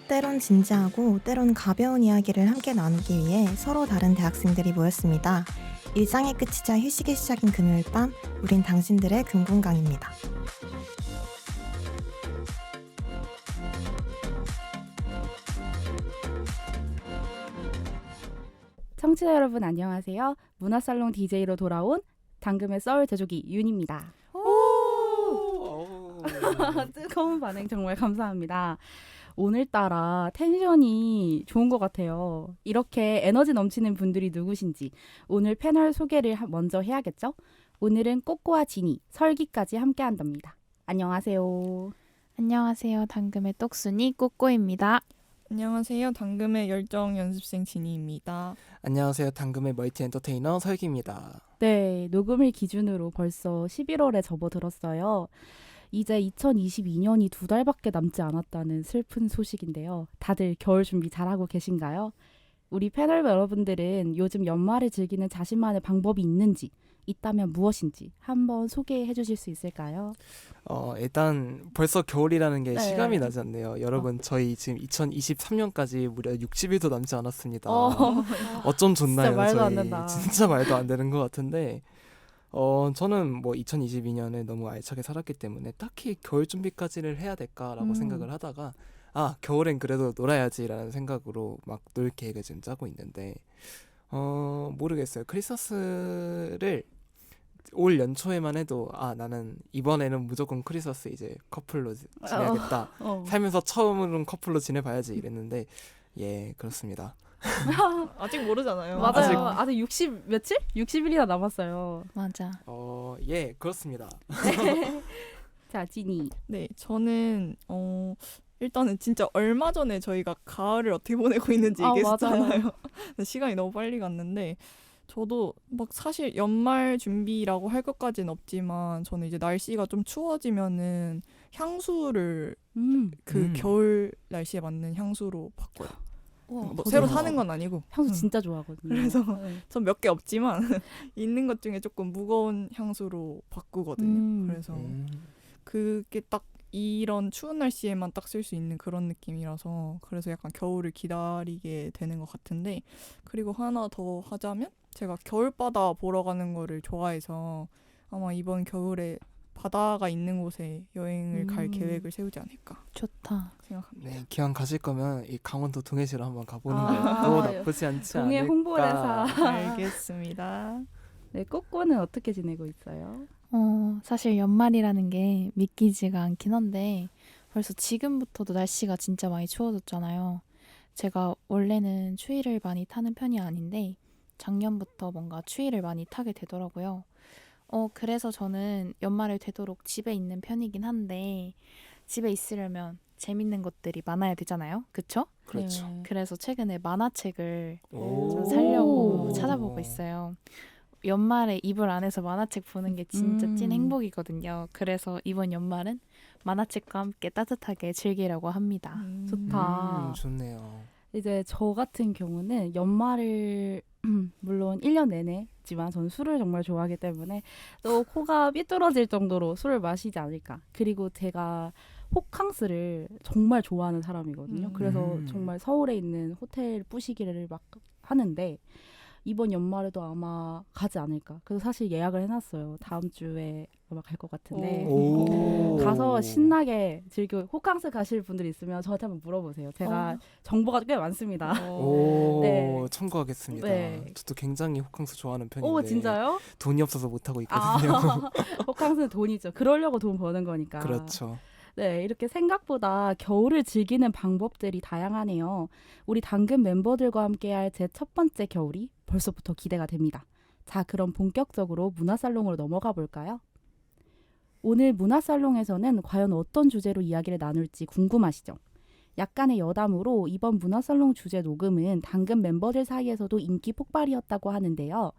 때론 진지하고 때론 가벼운 이야기를 함께 나누기 위해 서로 다른 대학생들이 모였습니다. 일상의 끝이자 휴식의 시작인 금요일 밤, 우린 당신들의 금공강입니다. 청취자 여러분 안녕하세요. 문화살롱 DJ로 돌아온 당금의 썰 제조기 윤입니다. 뜨거운 반응 정말 감사합니다. 오늘따라 텐션이 좋은 것 같아요. 이렇게 에너지 넘치는 분들이 누구신지 오늘 패널 소개를 먼저 해야겠죠? 오늘은 꼬꼬와 지니, 설기까지 함께 한답니다. 안녕하세요. 안녕하세요. 당금의 똑순이 꼬꼬입니다. 안녕하세요. 당금의 열정 연습생 진희입니다. 안녕하세요. 당금의 멀티 엔터테이너 설기입니다. 네, 녹음을 기준으로 벌써 11월에 접어들었어요. 이제 2022년이 2달밖에 남지 않았다는 슬픈 소식인데요. 다들 겨울 준비 잘하고 계신가요? 우리 패널 여러분들은 요즘 연말을 즐기는 자신만의 방법이 있는지, 있다면 무엇인지 한번 소개해 주실 수 있을까요? 일단 벌써 겨울이라는 게 네. 실감이 나지 않네요. 여러분 저희 지금 2023년까지 무려 60일도 남지 않았습니다. 어쩜 좋나요? 진짜 말도 안 저희 된다. 진짜 말도 안 되는 것 같은데 저는 뭐 2022년을 너무 알차게 살았기 때문에 딱히 겨울 준비까지를 해야 될까라고 생각을 하다가 겨울엔 그래도 놀아야지라는 생각으로 막 놀 계획을 지금 짜고 있는데 모르겠어요. 크리스마스를 올 연초에만 해도 나는 이번에는 무조건 크리스마스 이제 커플로 지내야겠다. 살면서 처음으로 커플로 지내봐야지 이랬는데 예 그렇습니다. 아직 모르잖아요. 맞아요. 아직 60 며칠? 60일이나 남았어요. 맞아. 예 그렇습니다. 자, 지니. 네, 저는 일단은 진짜 얼마 전에 저희가 가을을 어떻게 보내고 있는지 얘기했잖아요. 시간이 너무 빨리 갔는데 저도 막 사실 연말 준비라고 할 것까지는 없지만 저는 이제 날씨가 좀 추워지면은 향수를 겨울 날씨에 맞는 향수로 바꿔요. 뭐 새로 사는 건 아니고 향수 진짜 좋아하거든요. 그래서 네. 전 몇 개 없지만 있는 것 중에 조금 무거운 향수로 바꾸거든요. 그래서 그게 딱 이런 추운 날씨에만 딱 쓸 수 있는 그런 느낌이라서 그래서 약간 겨울을 기다리게 되는 것 같은데, 그리고 하나 더 하자면 제가 겨울바다 보러 가는 거를 좋아해서 아마 이번 겨울에 바다가 있는 곳에 여행을 갈 계획을 세우지 않을까 좋다. 생각합니다. 네 기왕 가실 거면 이 강원도 동해시로 한번 가보는 것도 나쁘지 않지 동해 않을까. 홍보대사. 알겠습니다. 네, 꼬꼬는 어떻게 지내고 있어요? 사실 연말이라는 게 믿기지가 않긴 한데 벌써 지금부터도 날씨가 진짜 많이 추워졌잖아요. 제가 원래는 추위를 많이 타는 편이 아닌데 작년부터 뭔가 추위를 많이 타게 되더라고요. 그래서 저는 연말을 되도록 집에 있는 편이긴 한데 집에 있으려면 재밌는 것들이 많아야 되잖아요. 그쵸? 그렇죠. 네. 그래서 최근에 만화책을 오. 좀 사려고 오. 찾아보고 있어요. 연말에 이불 안에서 만화책 보는 게 진짜 찐 행복이거든요. 그래서 이번 연말은 만화책과 함께 따뜻하게 즐기려고 합니다. 좋다. 좋네요. 이제 저 같은 경우는 연말을 물론 1년 내내지만 저는 술을 정말 좋아하기 때문에 또 코가 삐뚤어질 정도로 술을 마시지 않을까. 그리고 제가 호캉스를 정말 좋아하는 사람이거든요. 그래서 정말 서울에 있는 호텔 뿌시기를 막 하는데 이번 연말에도 아마 가지 않을까. 그래서 사실 예약을 해놨어요. 다음 주에 아마 갈 것 같은데 오. 가서 신나게 즐겨. 호캉스 가실 분들이 있으면 저한테 한번 물어보세요. 제가 정보가 꽤 많습니다. 오, 네. 참고하겠습니다. 네. 저도 굉장히 호캉스 좋아하는 편인데 오, 진짜요? 돈이 없어서 못 하고 있거든요. 호캉스는 돈이죠. 그러려고 돈 버는 거니까. 그렇죠. 네, 이렇게 생각보다 겨울을 즐기는 방법들이 다양하네요. 우리 당근 멤버들과 함께할 제 첫 번째 겨울이 벌써부터 기대가 됩니다. 자, 그럼 본격적으로 문화살롱으로 넘어가 볼까요? 오늘 문화살롱에서는 과연 어떤 주제로 이야기를 나눌지 궁금하시죠? 약간의 여담으로 이번 문화살롱 주제 녹음은 당근 멤버들 사이에서도 인기 폭발이었다고 하는데요.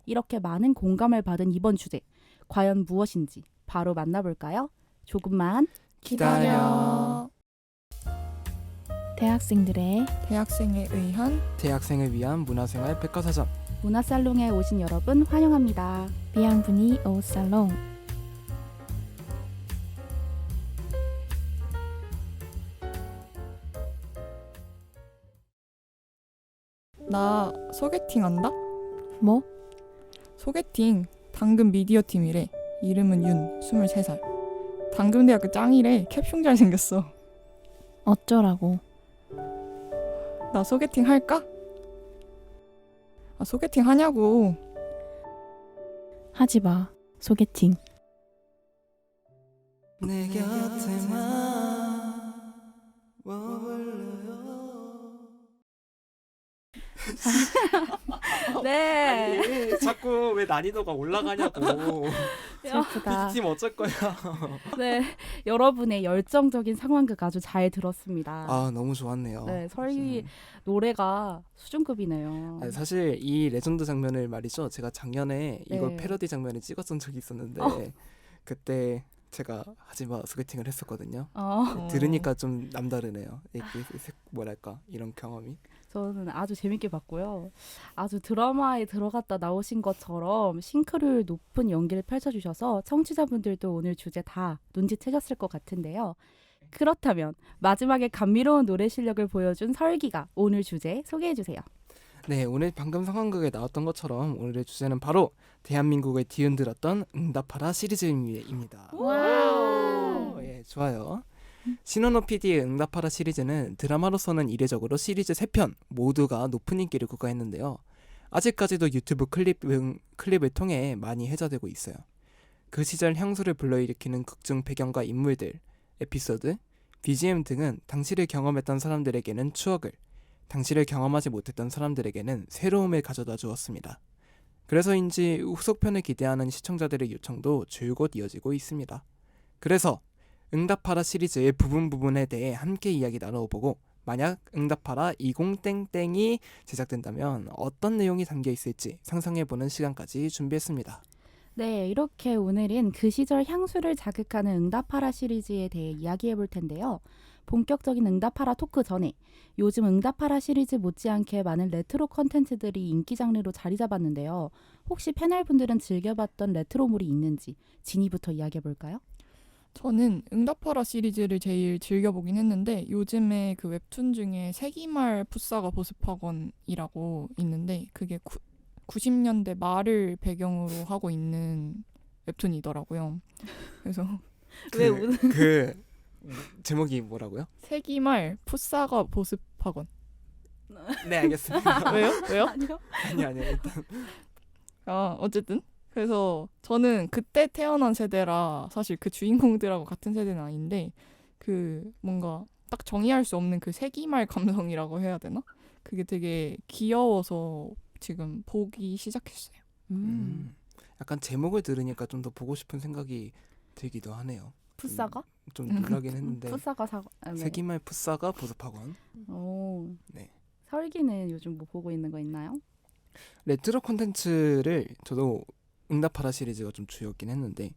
이렇게 많은 공감을 받은 이번 주제, 과연 무엇인지 바로 만나볼까요? 조금만 기다려. 대학생들의 대학생에 의한 대학생을 위한 문화생활 백과사전. 문화살롱에 오신 여러분 환영합니다. 비양분이 오살롱. 나 소개팅 한다? 뭐? 소개팅 당근 미디어 팀이래. 이름은 윤, 23살. 당근대학교 짱이래. 캡숑 잘생겼어. 어쩌라고. 나 소개팅 할까? 아, 소개팅 하냐고. 하지 마. 소개팅. 내 곁에만 머물러요. 네. 아니, 자꾸 왜 난이도가 올라가냐고. 슬프다. PD팀 어쩔 거야. 네. 여러분의 열정적인 상황극 아주 잘 들었습니다. 아 너무 좋았네요. 네, 설기 노래가 수준급이네요. 아니, 사실 이 레전드 장면을 말이죠. 제가 작년에 이걸 네. 패러디 장면을 찍었던 적이 있었는데 그때 제가 하지마 소개팅을 했었거든요. 들으니까 좀 남다르네요. 뭐랄까 이런 경험이. 저는 아주 재밌게 봤고요. 아주 드라마에 들어갔다 나오신 것처럼 싱크로율 높은 연기를 펼쳐주셔서 청취자분들도 오늘 주제 다 눈치채셨을 것 같은데요. 그렇다면 마지막에 감미로운 노래 실력을 보여준 설기가 오늘 주제 소개해주세요. 네, 오늘 방금 상황극에 나왔던 것처럼 오늘의 주제는 바로 대한민국을 뒤흔들었던 응답하라 시리즈입니다. 와우. 예, 좋아요. 신원호 PD의 응답하라 시리즈는 드라마로서는 이례적으로 시리즈 3편 모두가 높은 인기를 구가했는데요. 아직까지도 유튜브 클립을 통해 많이 회자되고 있어요. 그 시절 향수를 불러일으키는 극중 배경과 인물들, 에피소드, BGM 등은 당시를 경험했던 사람들에게는 추억을, 당시를 경험하지 못했던 사람들에게는 새로움을 가져다 주었습니다. 그래서인지 후속편을 기대하는 시청자들의 요청도 줄곧 이어지고 있습니다. 그래서 응답하라 시리즈의 부분에 대해 함께 이야기 나눠보고 만약 응답하라 20땡땡이 제작된다면 어떤 내용이 담겨 있을지 상상해보는 시간까지 준비했습니다. 네, 이렇게 오늘은 그 시절 향수를 자극하는 응답하라 시리즈에 대해 이야기해볼 텐데요. 본격적인 응답하라 토크 전에 요즘 응답하라 시리즈 못지않게 많은 레트로 컨텐츠들이 인기 장르로 자리 잡았는데요. 혹시 패널분들은 즐겨봤던 레트로물이 있는지 진이부터 이야기해볼까요? 저는 응답하라 시리즈를 제일 즐겨보긴 했는데 요즘에 그 웹툰 중에 세기말 풋사가 보습학원이라고 있는데 그게 90년대 말을 배경으로 하고 있는 웹툰이더라고요. 그래서 그 제목이 뭐라고요? 세기말 풋사가 보습학원. 네, 알겠습니다. 왜요? 아니요. 아니요. 일단 어쨌든 그래서 저는 그때 태어난 세대라 사실 그 주인공들하고 같은 세대는 아닌데 그 뭔가 딱 정의할 수 없는 그 세기말 감성이라고 해야 되나? 그게 되게 귀여워서 지금 보기 시작했어요. 약간 제목을 들으니까 좀 더 보고 싶은 생각이 들기도 하네요. 풋사가? 좀 놀라긴 했는데 풋사가 네. 세기말 풋사가 보습학원. 오. 네. 설기는 요즘 뭐 보고 있는 거 있나요? 레트로 콘텐츠를 저도 응답하라 시리즈가 좀 주였긴 했는데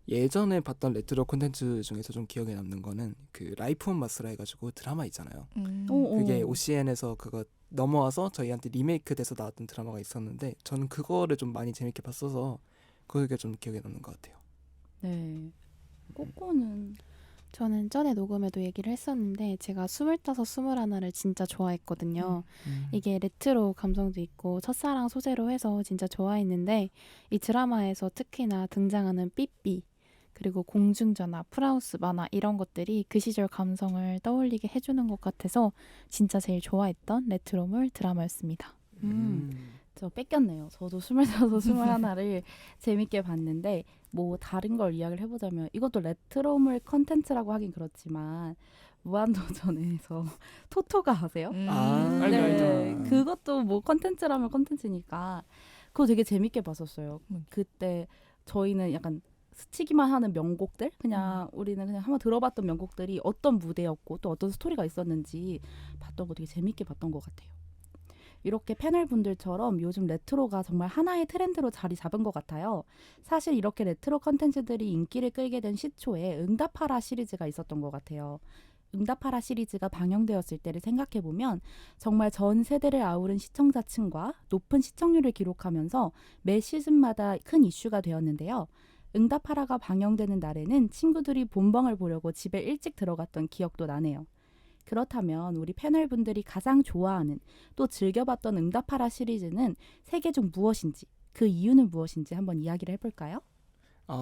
예전에 봤던 레트로 콘텐츠 중에서 좀 기억에 남는 거는 그 라이프 온 마스라 해가지고 드라마 있잖아요. 그게 OCN에서 그거 넘어와서 저희한테 리메이크 돼서 나왔던 드라마가 있었는데 저는 그거를 좀 많이 재밌게 봤어서 그게 좀 기억에 남는 것 같아요. 네. 꼬꼬는 저는 전에 녹음에도 얘기를 했었는데 제가 25, 21을 진짜 좋아했거든요. 이게 레트로 감성도 있고 첫사랑 소재로 해서 진짜 좋아했는데 이 드라마에서 특히나 등장하는 삐삐 그리고 공중전화, 프라우스 만화 이런 것들이 그 시절 감성을 떠올리게 해주는 것 같아서 진짜 제일 좋아했던 레트로물 드라마였습니다. 저 뺏겼네요. 저도 25, 21를 재밌게 봤는데 뭐 다른 걸 이야기를 해보자면 이것도 레트로물 컨텐츠라고 하긴 그렇지만 무한도전에서 토토가 아세요? 알죠, 알죠. 그것도 뭐 컨텐츠라면 컨텐츠니까 그거 되게 재밌게 봤었어요. 그때 저희는 약간 스치기만 하는 명곡들 그냥 우리는 그냥 한번 들어봤던 명곡들이 어떤 무대였고 또 어떤 스토리가 있었는지 봤던 거 되게 재밌게 봤던 것 같아요. 이렇게 패널분들처럼 요즘 레트로가 정말 하나의 트렌드로 자리 잡은 것 같아요. 사실 이렇게 레트로 컨텐츠들이 인기를 끌게 된 시초에 응답하라 시리즈가 있었던 것 같아요. 응답하라 시리즈가 방영되었을 때를 생각해보면 정말 전 세대를 아우른 시청자층과 높은 시청률을 기록하면서 매 시즌마다 큰 이슈가 되었는데요. 응답하라가 방영되는 날에는 친구들이 본방을 보려고 집에 일찍 들어갔던 기억도 나네요. 그렇다면 우리 패널분들이 가장 좋아하는 또 즐겨봤던 응답하라 시리즈는 3개 중 무엇인지, 그 이유는 무엇인지 한번 이야기를 해볼까요?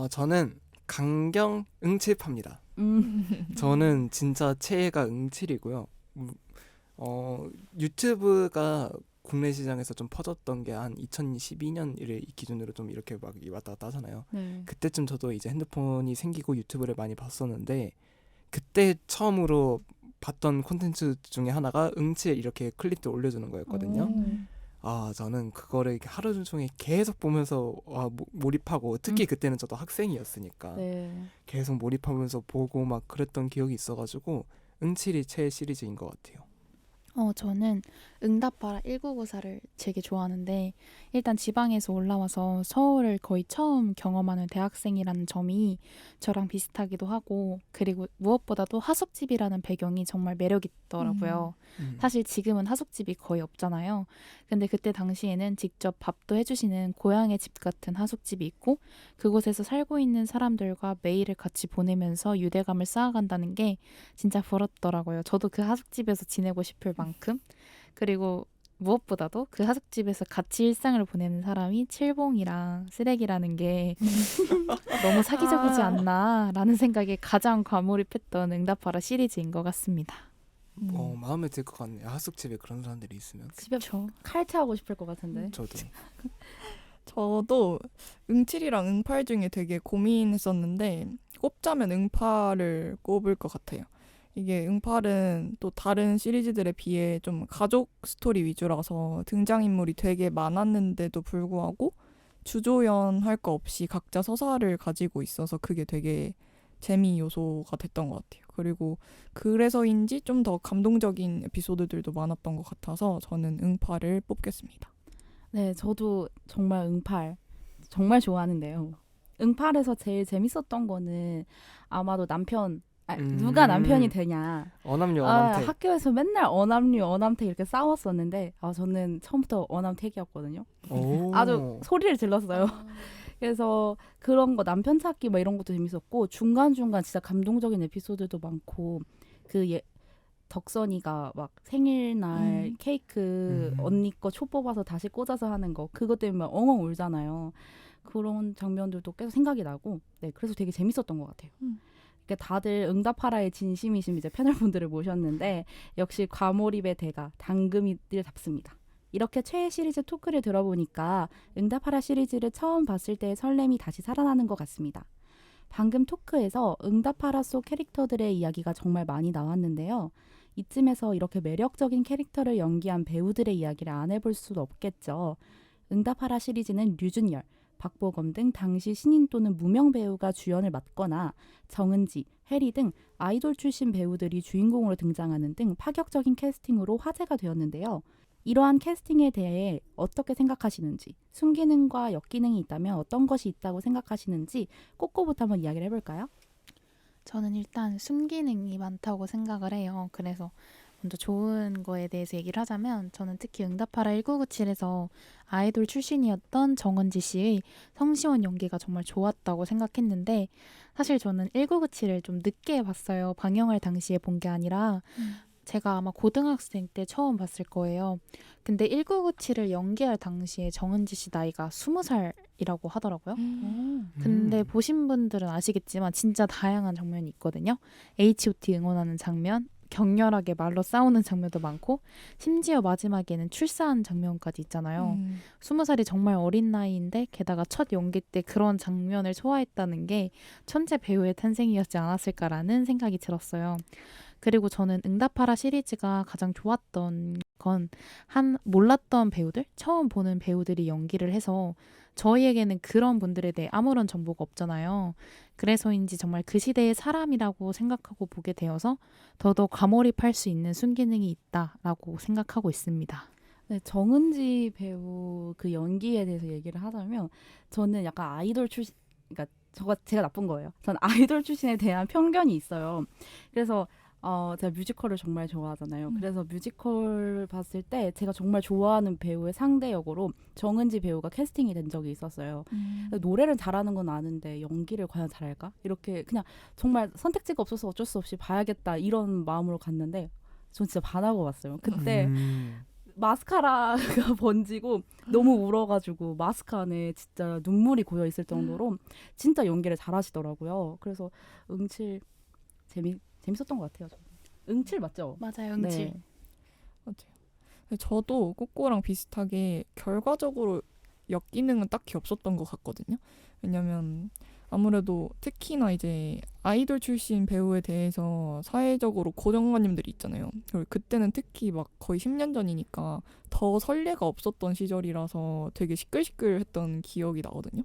저는 강경 응칠파입니다. 저는 진짜 최애가 응칠이고요. 유튜브가 국내 시장에서 좀 퍼졌던 게 한 2012년을 기준으로 좀 이렇게 막 왔다 갔다 하잖아요. 네. 그때쯤 저도 이제 핸드폰이 생기고 유튜브를 많이 봤었는데 그때 처음으로 봤던 콘텐츠 중에 하나가 응칠 이렇게 클립도 올려주는 거였거든요. 저는 그거를 이렇게 하루 종일 계속 보면서 몰입하고 특히 그때는 저도 학생이었으니까 네. 계속 몰입하면서 보고 막 그랬던 기억이 있어가지고 응칠이 최애 시리즈인 것 같아요. 저는 응답하라 1994를 되게 좋아하는데 일단 지방에서 올라와서 서울을 거의 처음 경험하는 대학생이라는 점이 저랑 비슷하기도 하고 그리고 무엇보다도 하숙집이라는 배경이 정말 매력 있더라고요. 사실 지금은 하숙집이 거의 없잖아요. 근데 그때 당시에는 직접 밥도 해주시는 고향의 집 같은 하숙집이 있고 그곳에서 살고 있는 사람들과 매일을 같이 보내면서 유대감을 쌓아간다는 게 진짜 부럽더라고요. 저도 그 하숙집에서 지내고 싶을 만큼 그리고 무엇보다도 그 하숙집에서 같이 일상을 보내는 사람이 칠봉이랑 쓰레기라는 게 너무 사기적이지 않나라는 생각에 가장 과몰입했던 응답하라 시리즈인 것 같습니다. 마음에 들 것 같네요. 하숙집에 그런 사람들이 있으면. 집에 칼퇴하고 싶을 것 같은데. 저도. 저도 응칠이랑 응팔 중에 되게 고민했었는데 꼽자면 응팔을 꼽을 것 같아요. 이게 응팔은 또 다른 시리즈들에 비해 좀 가족 스토리 위주라서 등장인물이 되게 많았는데도 불구하고 주조연할 거 없이 각자 서사를 가지고 있어서 그게 되게 재미 요소가 됐던 것 같아요. 그리고 그래서인지 좀 더 감동적인 에피소드들도 많았던 것 같아서 저는 응팔을 뽑겠습니다. 네, 저도 정말 응팔 정말 좋아하는데요. 응팔에서 제일 재밌었던 거는 아마도 누가 남편이 되냐. 어남류 어남택. 학교에서 맨날 어남류 어남택 이렇게 싸웠었는데 저는 처음부터 어남택이었거든요. 아주 소리를 질렀어요. 그래서 그런 거 남편 찾기 뭐 이런 것도 재밌었고 중간중간 진짜 감동적인 에피소드도 많고 덕선이가 막 생일날 케이크 언니 거 초 뽑아서 다시 꽂아서 하는 거 그것 때문에 엉엉 울잖아요. 그런 장면들도 계속 생각이 나고 네 그래서 되게 재밌었던 것 같아요. 그러니까 다들 응답하라의 진심이신 이제 패널분들을 모셨는데 역시 과몰입의 대가 당금이를 잡습니다. 이렇게 최애 시리즈 토크를 들어보니까 응답하라 시리즈를 처음 봤을 때의 설렘이 다시 살아나는 것 같습니다. 방금 토크에서 응답하라 속 캐릭터들의 이야기가 정말 많이 나왔는데요. 이쯤에서 이렇게 매력적인 캐릭터를 연기한 배우들의 이야기를 안 해볼 수도 없겠죠. 응답하라 시리즈는 류준열, 박보검 등 당시 신인 또는 무명 배우가 주연을 맡거나 정은지, 해리 등 아이돌 출신 배우들이 주인공으로 등장하는 등 파격적인 캐스팅으로 화제가 되었는데요. 이러한 캐스팅에 대해 어떻게 생각하시는지, 순기능과 역기능이 있다면 어떤 것이 있다고 생각하시는지 꼬꼬부터 한번 이야기를 해볼까요? 저는 일단 순기능이 많다고 생각을 해요. 그래서 먼저 좋은 거에 대해서 얘기를 하자면 저는 특히 응답하라 1997에서 아이돌 출신이었던 정은지 씨의 성시원 연기가 정말 좋았다고 생각했는데 사실 저는 1997을 좀 늦게 봤어요. 방영할 당시에 본 게 아니라 제가 아마 고등학생 때 처음 봤을 거예요. 근데 1997을 연기할 당시에 정은지 씨 나이가 20살이라고 하더라고요. 근데 보신 분들은 아시겠지만 진짜 다양한 장면이 있거든요. H.O.T 응원하는 장면, 격렬하게 말로 싸우는 장면도 많고 심지어 마지막에는 출산 장면까지 있잖아요. 20살이 정말 어린 나이인데 게다가 첫 연기 때 그런 장면을 소화했다는 게 천재 배우의 탄생이었지 않았을까라는 생각이 들었어요. 그리고 저는 응답하라 시리즈가 가장 좋았던 건 몰랐던 배우들, 처음 보는 배우들이 연기를 해서 저희에게는 그런 분들에 대해 아무런 정보가 없잖아요. 그래서인지 정말 그 시대의 사람이라고 생각하고 보게 되어서 더더욱 과몰입할 수 있는 순기능이 있다라고 생각하고 있습니다. 네, 정은지 배우 그 연기에 대해서 얘기를 하자면 저는 약간 아이돌 출신, 그러니까 제가 나쁜 거예요. 전 아이돌 출신에 대한 편견이 있어요. 그래서 제가 뮤지컬을 정말 좋아하잖아요. 그래서 뮤지컬 봤을 때 제가 정말 좋아하는 배우의 상대 역으로 정은지 배우가 캐스팅이 된 적이 있었어요. 노래를 잘하는 건 아는데 연기를 과연 잘할까? 이렇게 그냥 정말 선택지가 없어서 어쩔 수 없이 봐야겠다 이런 마음으로 갔는데 전 진짜 반하고 봤어요. 그때 음. 마스카라가 번지고 너무 울어가지고 마스크 안에 진짜 눈물이 고여 있을 정도로 진짜 연기를 잘하시더라고요. 그래서 응칠 재밌었던 것 같아요. 저는. 응칠 맞죠? 맞아요, 응칠. 네. 맞아요. 저도 꼬꼬랑 비슷하게 결과적으로 역기능은 딱히 없었던 것 같거든요. 왜냐면 아무래도 특히나 이제 아이돌 출신 배우에 대해서 사회적으로 고정관념들이 있잖아요. 그리고 그때는 특히 막 거의 10년 전이니까 더 선례가 없었던 시절이라서 되게 시끌시끌했던 기억이 나거든요.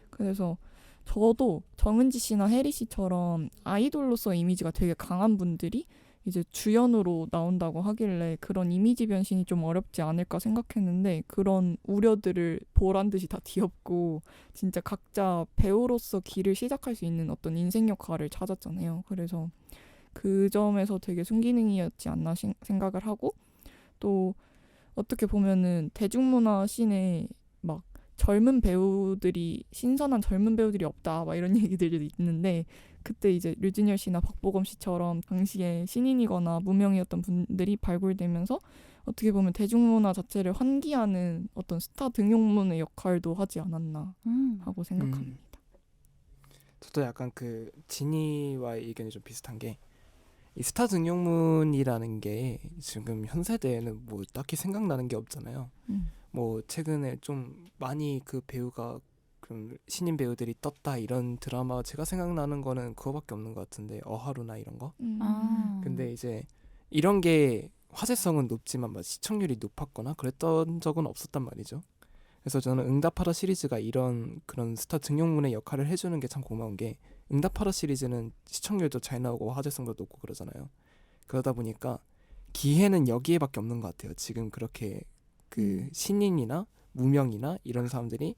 그래서 저도 정은지 씨나 혜리 씨처럼 아이돌로서 이미지가 되게 강한 분들이 이제 주연으로 나온다고 하길래 그런 이미지 변신이 좀 어렵지 않을까 생각했는데 그런 우려들을 보란 듯이 다 뒤엎고 진짜 각자 배우로서 길을 시작할 수 있는 어떤 인생 역할을 찾았잖아요. 그래서 그 점에서 되게 순기능이었지 않나 생각을 하고 또 어떻게 보면은 대중문화 씬에 막 젊은 배우들이 신선한 젊은 배우들이 없다 막 이런 얘기들이 있는데 그때 이제 류진열 씨나 박보검 씨처럼 당시에 신인이거나 무명이었던 분들이 발굴되면서 어떻게 보면 대중문화 자체를 환기하는 어떤 스타 등용문의 역할도 하지 않았나 하고 생각합니다. 저도 약간 그 진이와의 의견이 좀 비슷한 게 이 스타 등용문이라는 게 지금 현 세대에는 뭐 딱히 생각나는 게 없잖아요. 뭐 최근에 좀 많이 그 배우가 그럼 신인 배우들이 떴다 이런 드라마 제가 생각나는 거는 그거밖에 없는 것 같은데 어하루나 이런 거. 근데 이제 이런 게 화제성은 높지만 막 시청률이 높았거나 그랬던 적은 없었단 말이죠. 그래서 저는 응답하라 시리즈가 이런 그런 스타 등용문의 역할을 해주는 게 참 고마운 게 응답하라 시리즈는 시청률도 잘 나오고 화제성도 높고 그러잖아요. 그러다 보니까 기회는 여기에밖에 없는 것 같아요. 지금 그렇게 그 신인이나 무명이나 이런 사람들이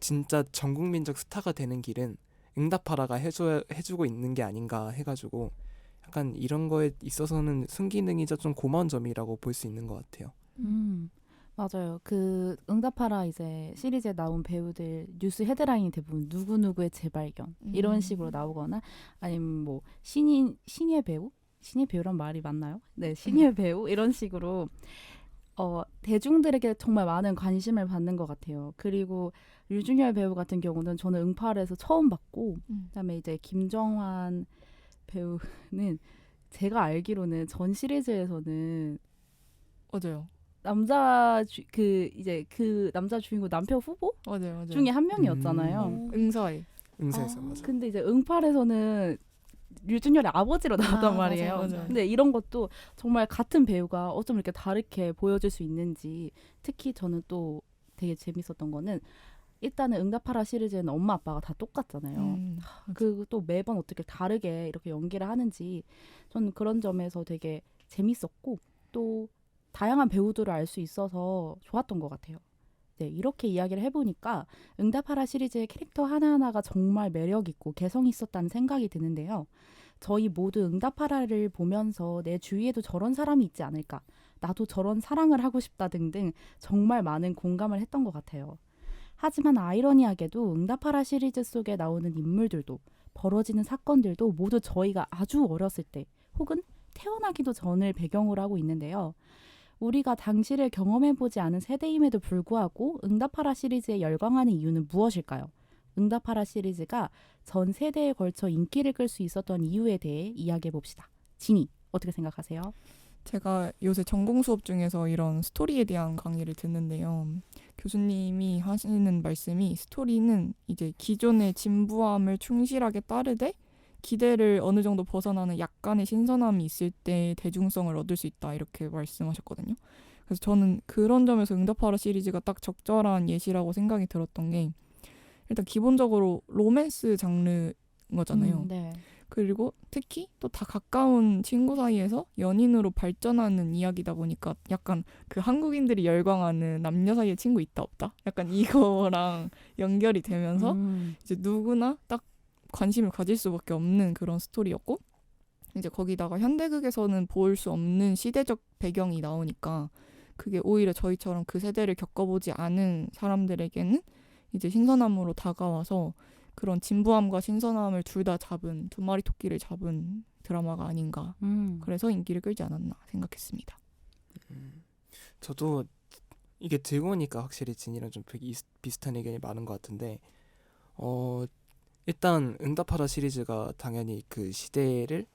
진짜 전국민적 스타가 되는 길은 응답하라가 해주고 있는 게 아닌가 해가지고 약간 이런 거에 있어서는 순기능이자 좀 고마운 점이라고 볼 수 있는 것 같아요. 맞아요. 그 응답하라 이제 시리즈에 나온 배우들 뉴스 헤드라인이 대부분 누구누구의 재발견 이런 식으로 나오거나 아니면 뭐 신예 배우? 신예 배우란 말이 맞나요? 네, 신예 배우 이런 식으로 대중들에게 정말 많은 관심을 받는 것 같아요. 그리고 류준열 배우 같은 경우는 저는 응팔에서 처음 봤고 그다음에 이제 김정환 배우는 제가 알기로는 전 시리즈에서는 맞아요. 남자 주인공 남편 후보 맞아요. 중에 한 명이었잖아요. 응사에. 응사에서 맞아. 근데 이제 응팔에서는 류준열의 아버지로 나왔단 말이에요. 맞아요. 근데 이런 것도 정말 같은 배우가 어쩜 이렇게 다르게 보여줄 수 있는지 특히 저는 또 되게 재밌었던 거는 일단은 응답하라 시리즈는 엄마 아빠가 다 똑같잖아요. 그리고 또 매번 어떻게 다르게 이렇게 연기를 하는지 저는 그런 점에서 되게 재밌었고 또 다양한 배우들을 알 수 있어서 좋았던 것 같아요. 네, 이렇게 이야기를 해보니까 응답하라 시리즈의 캐릭터 하나하나가 정말 매력있고 개성이 있었다는 생각이 드는데요. 저희 모두 응답하라를 보면서 내 주위에도 저런 사람이 있지 않을까, 나도 저런 사랑을 하고 싶다 등등 정말 많은 공감을 했던 것 같아요. 하지만 아이러니하게도 응답하라 시리즈 속에 나오는 인물들도 벌어지는 사건들도 모두 저희가 아주 어렸을 때 혹은 태어나기도 전을 배경으로 하고 있는데요. 우리가 당시를 경험해보지 않은 세대임에도 불구하고 응답하라 시리즈에 열광하는 이유는 무엇일까요? 응답하라 시리즈가 전 세대에 걸쳐 인기를 끌 수 있었던 이유에 대해 이야기해봅시다. 진이, 어떻게 생각하세요? 제가 요새 전공 수업 중에서 이런 스토리에 대한 강의를 듣는데요. 교수님이 하시는 말씀이 스토리는 이제 기존의 진부함을 충실하게 따르되 기대를 어느 정도 벗어나는 약간의 신선함이 있을 때 대중성을 얻을 수 있다 이렇게 말씀하셨거든요. 그래서 저는 그런 점에서 응답하라 시리즈가 딱 적절한 예시라고 생각이 들었던 게 일단 기본적으로 로맨스 장르인 거잖아요. 네. 그리고 특히 또 다 가까운 친구 사이에서 연인으로 발전하는 이야기다 보니까 약간 그 한국인들이 열광하는 남녀 사이에 친구 있다 없다? 약간 이거랑 연결이 되면서 이제 누구나 딱 관심을 가질 수밖에 없는 그런 스토리였고 이제 거기다가 현대극에서는 볼 수 없는 시대적 배경이 나오니까 그게 오히려 저희처럼 그 세대를 겪어보지 않은 사람들에게는 이제 신선함으로 다가와서 그런 진부함과 신선함을 둘 다 잡은 두 마리 토끼를 잡은 드라마가 아닌가. 그래서 인기를 끌지 않았나 생각했습니다. 저도 이게 들고 오니까 확실히 진이랑 좀 비슷한 의견이 많은 것 같은데 일단 응답하라 시리즈가 당연히 그 시대를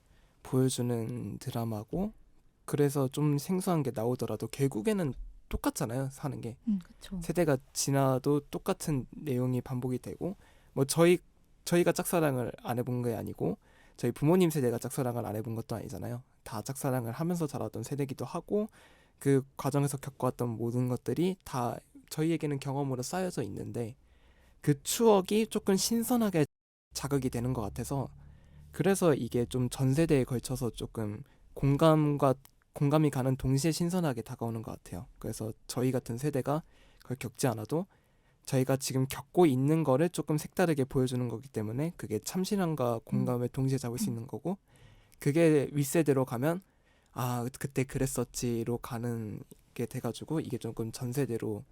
보여주는 드라마고 그래서 좀 생소한 게 나오더라도 결국에는 똑같잖아요. 사는 게 그렇죠. 세대가 지나도 똑같은 내용이 반복이 되고 뭐 저희가 짝사랑을 안 해본 게 아니고 저희 부모님 세대가 짝사랑을 안 해본 것도 아니잖아요. 다 짝사랑을 하면서 자랐던 세대기도 하고 그 과정에서 겪어왔던 모든 것들이 다 저희에게는 경험으로 쌓여져 있는데 그 추억이 조금 신선하게 자극이 되는 것 같아서 그래서 이게 좀 전 세대에 걸쳐서 조금 공감이 가는 동시에 신선하게 다가오는 것 같아요. 그래서 저희 같은 세대가 그걸 겪지 않아도 저희가 지금 겪고 있는 거를 조금 색다르게 보여주는 거기 때문에 그게 참신함과 공감을 동시에 잡을 수 있는 거고 그게 윗세대로 가면 아 그때 그랬었지로 가는 게 돼가지고 이게 조금 전 세대로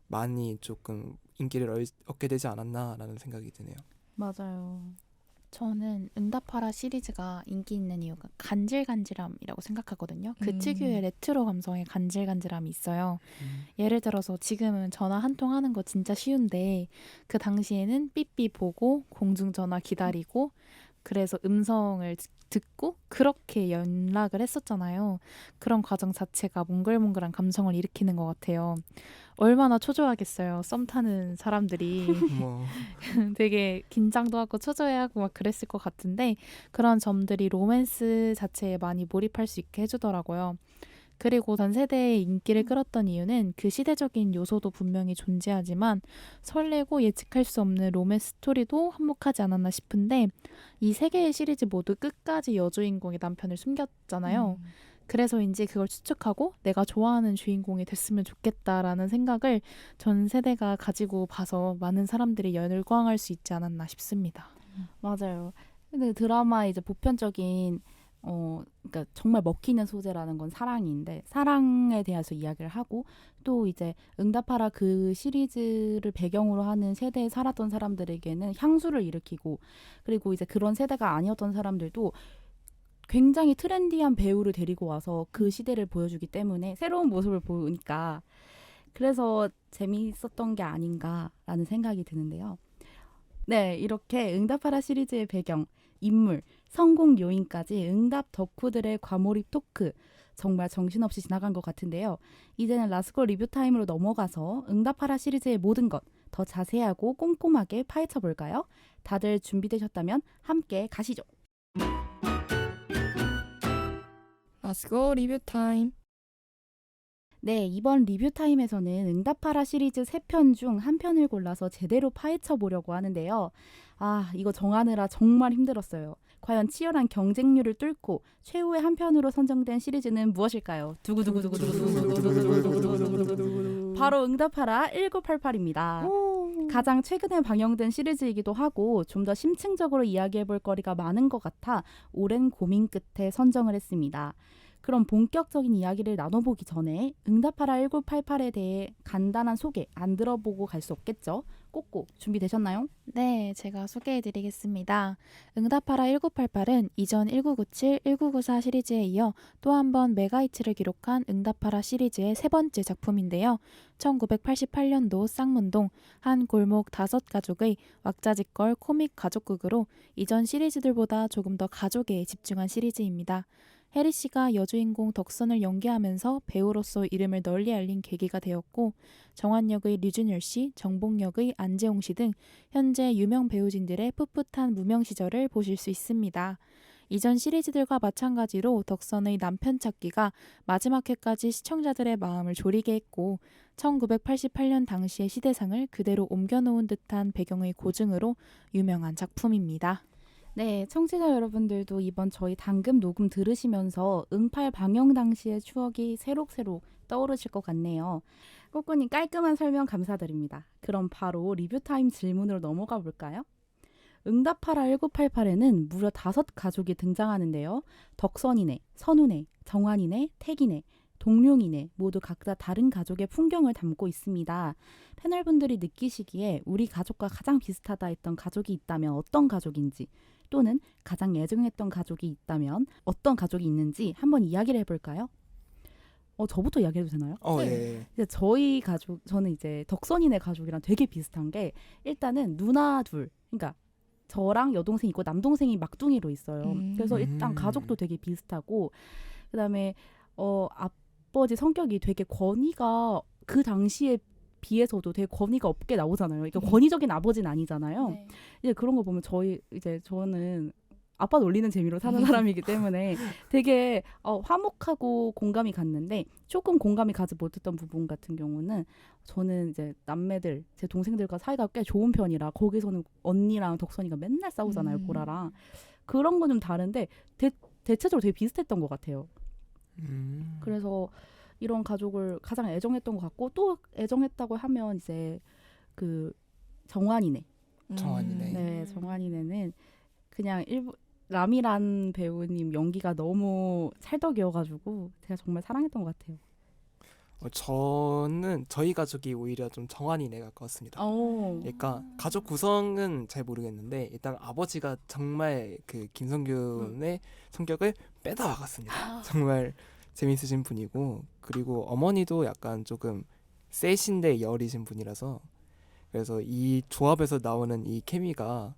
많이 조금 인기를 얻게 되지 않았나라는 생각이 드네요. 맞아요. 저는 응답하라 시리즈가 인기 있는 이유가 간질간질함이라고 생각하거든요. 그 특유의 레트로 감성의 간질간질함이 있어요. 예를 들어서 지금은 전화 한 통 하는 거 진짜 쉬운데 그 당시에는 삐삐 보고 공중전화 기다리고 그래서 음성을 듣고 그렇게 연락을 했었잖아요. 그런 과정 자체가 몽글몽글한 감성을 일으키는 것 같아요. 얼마나 초조하겠어요. 썸 타는 사람들이. 뭐 되게 긴장도 하고 초조해하고 막 그랬을 것 같은데 그런 점들이 로맨스 자체에 많이 몰입할 수 있게 해주더라고요. 그리고 전 세대의 인기를 끌었던 이유는 그 시대적인 요소도 분명히 존재하지만 설레고 예측할 수 없는 로맨스 스토리도 한몫하지 않았나 싶은데 이 세 개의 시리즈 모두 끝까지 여주인공의 남편을 숨겼잖아요. 그래서인지 그걸 추측하고 내가 좋아하는 주인공이 됐으면 좋겠다라는 생각을 전 세대가 가지고 봐서 많은 사람들이 열광할 수 있지 않았나 싶습니다. 맞아요. 근데 드라마 이제 보편적인 그러니까 정말 먹히는 소재라는 건 사랑인데 사랑에 대해서 이야기를 하고 또 이제 응답하라 그 시리즈를 배경으로 하는 세대에 살았던 사람들에게는 향수를 일으키고 그리고 이제 그런 세대가 아니었던 사람들도 굉장히 트렌디한 배우를 데리고 와서 그 시대를 보여주기 때문에 새로운 모습을 보니까 그래서 재미있었던 게 아닌가라는 생각이 드는데요. 네, 이렇게 응답하라 시리즈의 배경, 인물, 성공 요인까지 응답 덕후들의 과몰입 토크 정말 정신없이 지나간 것 같은데요. 이제는 라스코 리뷰 타임으로 넘어가서 응답하라 시리즈의 모든 것 더 자세하고 꼼꼼하게 파헤쳐 볼까요? 다들 준비되셨다면 함께 가시죠. 라스고 리뷰 타임. 네, 이번 리뷰 타임에서는 응답하라 시리즈 3편 중 한 편을 골라서 제대로 파헤쳐 보려고 하는데요. 아, 이거 정하느라 정말 힘들었어요. 과연 치열한 경쟁률을 뚫고 최후의 한 편으로 선정된 시리즈는 무엇일까요? 두구두구두구두구두구두구두구두구두구두구. 바로 응답하라 1988입니다. 가장 최근에 방영된 시리즈이기도 하고 좀 더 심층적으로 이야기해 볼 거리가 많은 것 같아 오랜 고민 끝에 선정을 했습니다. 그럼 본격적인 이야기를 나눠보기 전에 응답하라 1988에 대해 간단한 소개 안 들어보고 갈 수 없겠죠? 꼬꼬 준비되셨나요? 네, 제가 소개해드리겠습니다. 응답하라 1988은 이전 1997, 1994 시리즈에 이어 또 한 번 메가히트를 기록한 응답하라 시리즈의 세 번째 작품인데요. 1988년도 쌍문동 한 골목 5가족의 왁자지껄 코믹 가족극으로 이전 시리즈들보다 조금 더 가족에 집중한 시리즈입니다. 해리 씨가 여주인공 덕선을 연기하면서 배우로서 이름을 널리 알린 계기가 되었고 정환 역의 류준열 씨, 정복 역의 안재홍 씨 등 현재 유명 배우진들의 풋풋한 무명 시절을 보실 수 있습니다. 이전 시리즈들과 마찬가지로 덕선의 남편 찾기가 마지막 회까지 시청자들의 마음을 졸이게 했고 1988년 당시의 시대상을 그대로 옮겨놓은 듯한 배경의 고증으로 유명한 작품입니다. 네, 청취자 여러분들도 이번 저희 당금 녹음 들으시면서 응팔 방영 당시의 추억이 새록새록 떠오르실 것 같네요. 꼬꼬님 깔끔한 설명 감사드립니다. 그럼 바로 리뷰 타임 질문으로 넘어가 볼까요? 응답하라 1988에는 무려 5가족이 등장하는데요. 덕선이네, 선우네, 정환이네, 태기네, 동룡이네 모두 각자 다른 가족의 풍경을 담고 있습니다. 패널분들이 느끼시기에 우리 가족과 가장 비슷하다 했던 가족이 있다면 어떤 가족인지 또는 가장 애정했던 가족이 있다면 어떤 가족이 있는지 한번 이야기를 해볼까요? 저부터 이야기해도 되나요? 네. 예. 이제 저희 가족, 저는 이제 덕선이네 가족이랑 되게 비슷한 게 일단은 누나 둘, 그러니까 저랑 여동생 있고 남동생이 막둥이로 있어요. 그래서 일단 가족도 되게 비슷하고 그다음에 아버지 성격이 되게 권위가 그 당시에 비해서도 되게 권위가 없게 나오잖아요. 그러니까 권위적인 아버지는 아니잖아요. 네. 이제 그런 거 보면 저는 아빠 놀리는 재미로 사는 사람이기 때문에 되게 화목하고 공감이 갔는데 조금 공감이 가지 못했던 부분 같은 경우는 저는 이제 남매들 제 동생들과 사이가 꽤 좋은 편이라 거기서는 언니랑 덕선이가 맨날 싸우잖아요. 보라랑 그런 건 좀 다른데 대체적으로 되게 비슷했던 것 같아요. 그래서 이런 가족을 가장 애정했던 것 같고 또 애정했다고 하면 이제 그 정환이네. 정환이네. 네, 정환이네는 그냥 라미란 배우님 연기가 너무 찰떡이어가지고 제가 정말 사랑했던 것 같아요. 저는 저희 가족이 오히려 좀 정환이네 가까웠습니다. 그러니까 가족 구성은 잘 모르겠는데 일단 아버지가 정말 그 김성균의 성격을 빼다 박았습니다. 정말 재밌으신 분이고 그리고 어머니도 약간 조금 세신데 여리신 분이라서 그래서 이 조합에서 나오는 이 케미가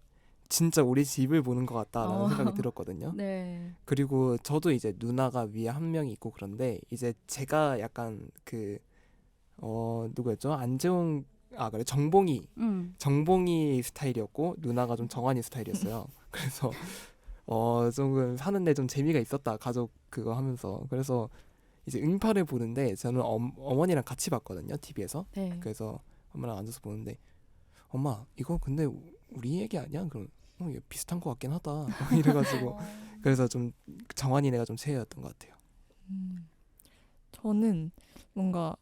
진짜 우리 집을 보는 것 같다라는 생각이 들었거든요. 네. 그리고 저도 이제 누나가 위에 한 명이 있고 그런데 이제 제가 약간 그 누구였죠? 안재홍 그래 정봉이 스타일이었고 누나가 좀 정환이 스타일이었어요. 그래서 조금 사는데 좀 재미가 있었다 가족 그거 하면서 그래서 이제 응팔을 보는데 저는 어머니랑 같이 봤거든요 TV에서. 네. 그래서 엄마랑 앉아서 보는데 엄마 이거 근데 우리 얘기 아니야? 그럼 이거 비슷한 것 같긴 하다 이래가지고 그래서 좀 정환이네가 좀 최애였던 것 같아요. 저는 뭔가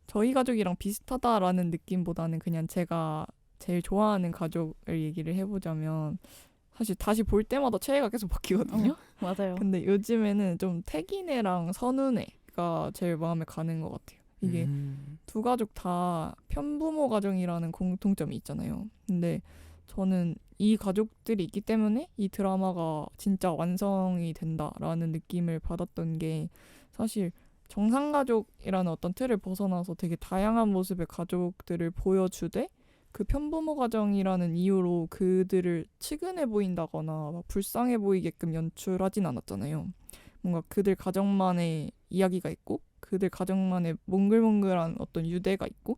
저희 가족이랑 비슷하다라는 느낌보다는 그냥 제가 제일 좋아하는 가족을 얘기를 해보자면 사실 다시 볼 때마다 최애가 계속 바뀌거든요. 맞아요. 근데 요즘에는 좀 태기네랑 선우네가 제일 마음에 가는 것 같아요. 이게 두 가족 다 편부모 가정이라는 공통점이 있잖아요. 근데 저는 이 가족들이 있기 때문에 이 드라마가 진짜 완성이 된다라는 느낌을 받았던 게 사실 정상가족이라는 어떤 틀을 벗어나서 되게 다양한 모습의 가족들을 보여주되 그 편부모 가정이라는 이유로 그들을 측은해 보인다거나 막 불쌍해 보이게끔 연출하진 않았잖아요. 뭔가 그들 가정만의 이야기가 있고 그들 가정만의 몽글몽글한 어떤 유대가 있고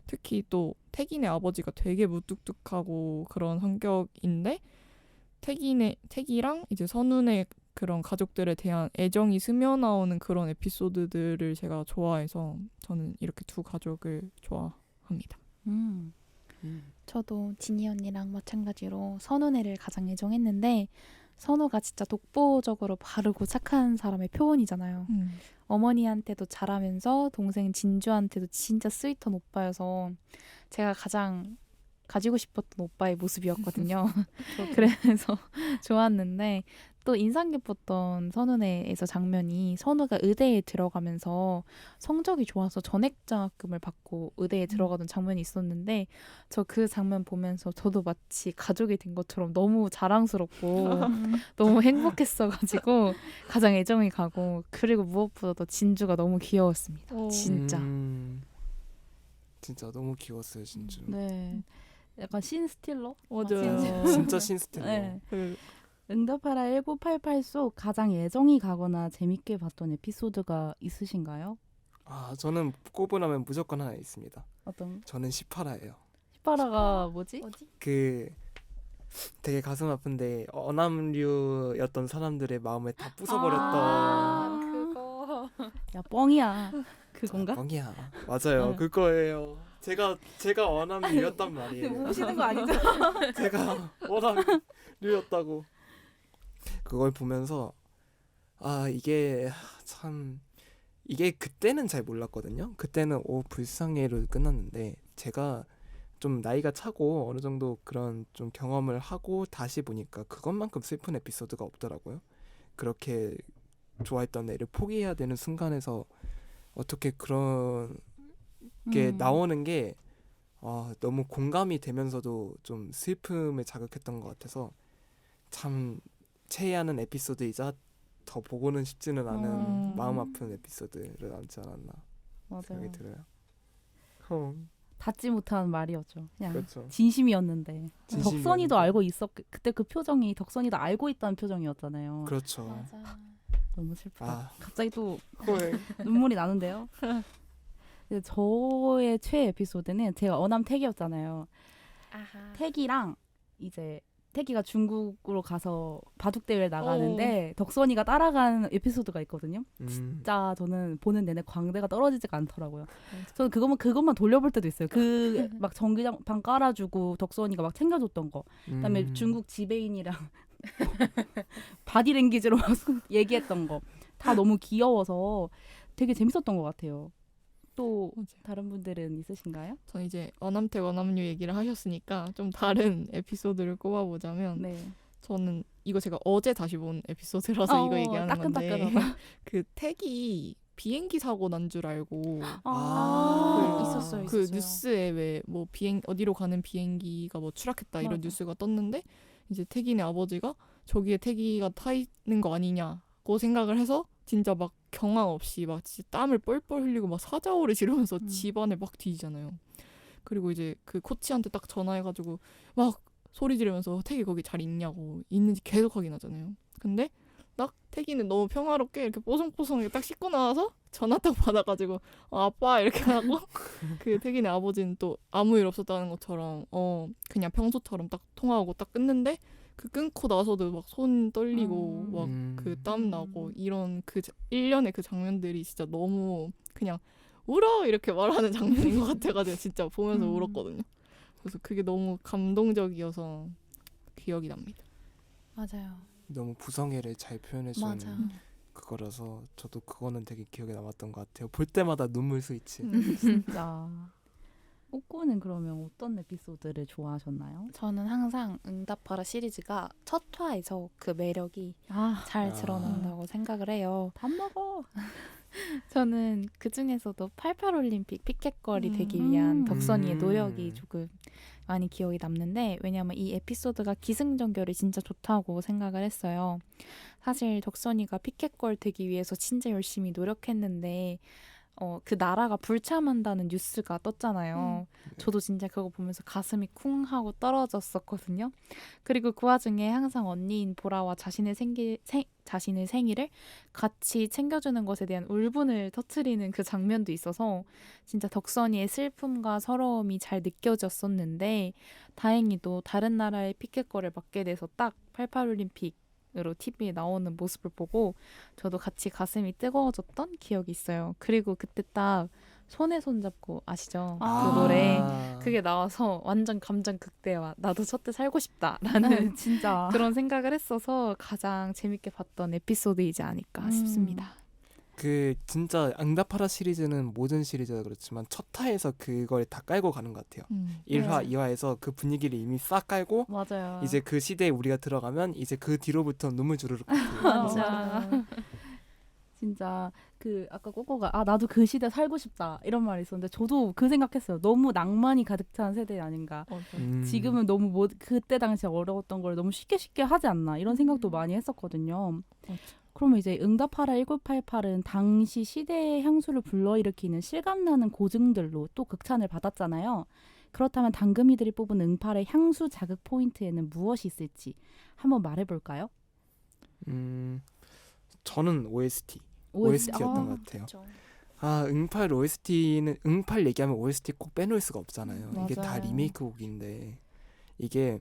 특히 또 태기네 아버지가 되게 무뚝뚝하고 그런 성격인데 태기랑 이제 선우네 그런 가족들에 대한 애정이 스며나오는 그런 에피소드들을 제가 좋아해서 저는 이렇게 두 가족을 좋아합니다. 저도 지니 언니랑 마찬가지로 선우네를 가장 애정했는데 선우가 진짜 독보적으로 바르고 착한 사람의 표본이잖아요. 어머니한테도 잘하면서 동생 진주한테도 진짜 스윗한 오빠여서 제가 가장 가지고 싶었던 오빠의 모습이었거든요. 그래서 좋았는데 또 인상 깊었던 선우네에서 장면이 선우가 의대에 들어가면서 성적이 좋아서 전액장학금을 받고 의대에 들어가던 장면이 있었는데 저 그 장면 보면서 저도 마치 가족이 된 것처럼 너무 자랑스럽고 너무 행복했어가지고 가장 애정이 가고 그리고 무엇보다도 진주가 너무 귀여웠습니다. 진짜. 진짜 너무 귀여웠어요 진주. 네. 약간 신스틸러? 맞아요. 진짜 신스틸러. 네. 응답하라 1988 속 가장 애정이 가거나 재밌게 봤던 에피소드가 있으신가요? 저는 꼽으라면 무조건 하나 있습니다. 어떤? 저는 18화예요. 18화가 뭐지? 그 되게 가슴 아픈데 어남류였던 사람들의 마음을 다 부숴버렸던 그거. 야 뻥이야. 그건가? 뻥이야. 맞아요. 네. 그거예요. 제가 어남류였단 말이에요. 모시는 거 아니죠? 제가 어남류였다고. 그걸 보면서 이게 참 이게 그때는 잘 몰랐거든요. 그때는 불쌍해로 끝났는데 제가 좀 나이가 차고 어느 정도 그런 좀 경험을 하고 다시 보니까 그것만큼 슬픈 에피소드가 없더라고요. 그렇게 좋아했던 애를 포기해야 되는 순간에서 어떻게 그런 게 나오는 게 너무 공감이 되면서도 좀 슬픔을 자극했던 것 같아서 참 체해하는 에피소드이자 더 보고는 싶지는 않은 마음 아픈 에피소드를 남지 않았나 생각이 맞아요. 들어요. 닫지 못한 말이었죠. 그냥 그렇죠. 진심이었는데 덕선이도 진심이었는데. 알고 있었. 그때 그 표정이 덕선이도 알고 있다는 표정이었잖아요. 그렇죠. 맞아. 너무 슬프다. 아, 갑자기 또 헐. 눈물이 나는데요. 근데 저의 최애 에피소드는 제가 어남택이었잖아요. 아하. 택이랑 이제 택이가 중국으로 가서 바둑 대회 나가는데 덕선이가 따라가는 에피소드가 있거든요. 진짜 저는 보는 내내 광대가 떨어지지가 않더라고요. 저는 그것만 돌려볼 때도 있어요. 그 막 전기장판 깔아주고 덕선이가 막 챙겨줬던 거. 그다음에 중국 지배인이랑 바디랭귀지로 막 얘기했던 거. 다 너무 귀여워서 되게 재밌었던 것 같아요. 또 맞아요. 다른 분들은 있으신가요? 전 이제 어남택 어남류 얘기를 하셨으니까 좀 다른 에피소드를 꼽아보자면 네. 저는 이거 제가 어제 다시 본 에피소드라서 이거 얘기하는 건데 따끈따끈하다. 그 택이 비행기 사고 난 줄 알고 아, 있었어요. 그 뉴스에 왜 뭐 어디로 가는 비행기가 뭐 추락했다 이런 맞아. 뉴스가 떴는데 이제 태기네 아버지가 저기에 태기가 타 있는 거 아니냐고 생각을 해서 진짜 막 경황 없이 막 진짜 땀을 뻘뻘 흘리고 막 사자오를 지르면서 집안을 막 뒤지잖아요. 그리고 이제 그 코치한테 딱 전화해가지고 막 소리 지르면서 태기 거기 잘 있냐고 있는지 계속 확인하잖아요. 근데 딱 태기는 너무 평화롭게 이렇게 뽀송뽀송하게 딱 씻고 나와서 전화 딱 받아가지고 아빠 이렇게 하고 그 태기네 아버지는 또 아무 일 없었다는 것처럼 그냥 평소처럼 딱 통화하고 딱 끊는데 그 끊고 나서도 막 손 떨리고 막 그 땀 나고 이런 그 일련의 그 장면들이 진짜 너무 그냥 울어 이렇게 말하는 장면인 것 같아가지고 진짜 보면서 울었거든요. 그래서 그게 너무 감동적이어서 기억이 납니다. 맞아요. 너무 부성애를 잘 표현해준 맞아. 그거라서 저도 그거는 되게 기억에 남았던 것 같아요. 볼 때마다 눈물 스위치. 진짜. 꼬꼬는 그러면 어떤 에피소드를 좋아하셨나요? 저는 항상 응답하라 시리즈가 첫 화에서 그 매력이 잘 아. 드러난다고 생각을 해요. 밥 먹어. 저는 그 중에서도 88 올림픽 피켓걸이 되기 위한 덕선이의 노력이 조금 많이 기억이 남는데 왜냐하면 이 에피소드가 기승전결이 진짜 좋다고 생각을 했어요. 사실 덕선이가 피켓걸 되기 위해서 진짜 열심히 노력했는데 그 나라가 불참한다는 뉴스가 떴잖아요. 저도 진짜 그거 보면서 가슴이 쿵 하고 떨어졌었거든요. 그리고 그 와중에 항상 언니인 보라와 자신의 생일을 같이 챙겨주는 것에 대한 울분을 터트리는 그 장면도 있어서 진짜 덕선이의 슬픔과 서러움이 잘 느껴졌었는데 다행히도 다른 나라의 피켓걸을 맡게 돼서 딱 88 올림픽 으로 TV에 나오는 모습을 보고 저도 같이 가슴이 뜨거워졌던 기억이 있어요. 그리고 그때 딱 손에 손 잡고 아시죠? 아. 그 노래 그게 나와서 완전 감정 극대화 나도 저때 살고 싶다라는 진짜. 그런 생각을 했어서 가장 재밌게 봤던 에피소드이지 않을까 싶습니다. 그 진짜 응답하라 시리즈는 모든 시리즈가 그렇지만 첫 화에서 그걸 다 깔고 가는 것 같아요. 1화, 2화에서 그 분위기를 이미 싹 깔고 맞아요. 이제 그 시대에 우리가 들어가면 이제 그 뒤로부터 눈물 주르륵 맞아. 진짜 그 아까 꼬꼬가 나도 그 시대 살고 싶다 이런 말이 있었는데 저도 그 생각했어요. 너무 낭만이 가득 찬 세대 아닌가. 지금은 너무 그때 당시에 어려웠던 걸 너무 쉽게 하지 않나 이런 생각도 많이 했었거든요. 그러면 이제 응답하라 1988은 당시 시대의 향수를 불러일으키는 실감나는 고증들로 또 극찬을 받았잖아요. 그렇다면 당금이들이 뽑은 응팔의 향수 자극 포인트에는 무엇이 있을지 한번 말해볼까요? 저는 OST였던 것 같아요. 그렇죠. 응팔 OST는 응팔 얘기하면 OST 꼭 빼놓을 수가 없잖아요. 이게 다 맞아요. 리메이크 곡인데 이게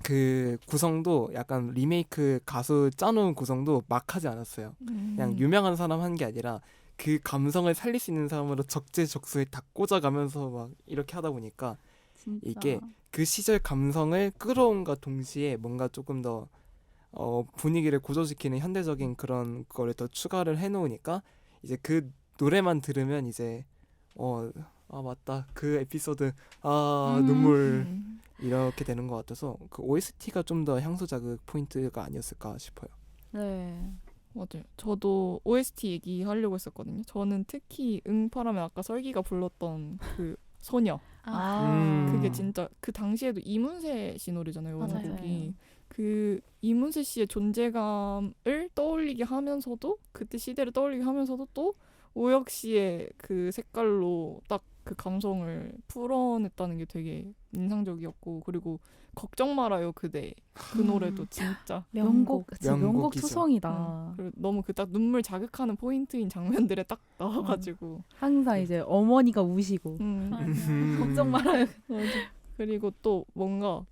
그 구성도 약간 리메이크 가수 짜놓은 구성도 막 하지 않았어요. 그냥 유명한 사람 한 게 아니라 그 감성을 살릴 수 있는 사람으로 적재적소에 다 꽂아가면서 막 이렇게 하다 보니까 진짜. 이게 그 시절 감성을 끌어온과 동시에 뭔가 조금 더 분위기를 고조시키는 현대적인 그런 거를 더 추가를 해놓으니까 이제 그 노래만 들으면 이제 맞다 그 에피소드 눈물 이렇게 되는 것 같아서 그 OST가 좀 더 향수 자극 포인트가 아니었을까 싶어요. 네. 맞아요. 저도 OST 얘기하려고 했었거든요. 저는 특히 응파라면 아까 설기가 불렀던 그 소녀. 그게 진짜 그 당시에도 이문세 씨 노래잖아요. 맞아요. 원곡이. 그 이문세 씨의 존재감을 떠올리게 하면서도 그때 시대를 떠올리게 하면서도 또 오혁 씨의 그 색깔로 딱 그 감성을 풀어냈다는 게 되게 인상적이었고 그리고 걱정 말아요 그대 그 노래도 진짜 명곡, 그치, 명곡 명곡이죠. 투성이다. 그리고 너무 그 딱 눈물 자극하는 포인트인 장면들에 딱 나와가지고 항상 이제 어머니가 우시고 걱정 말아요. 그리고 또 뭔가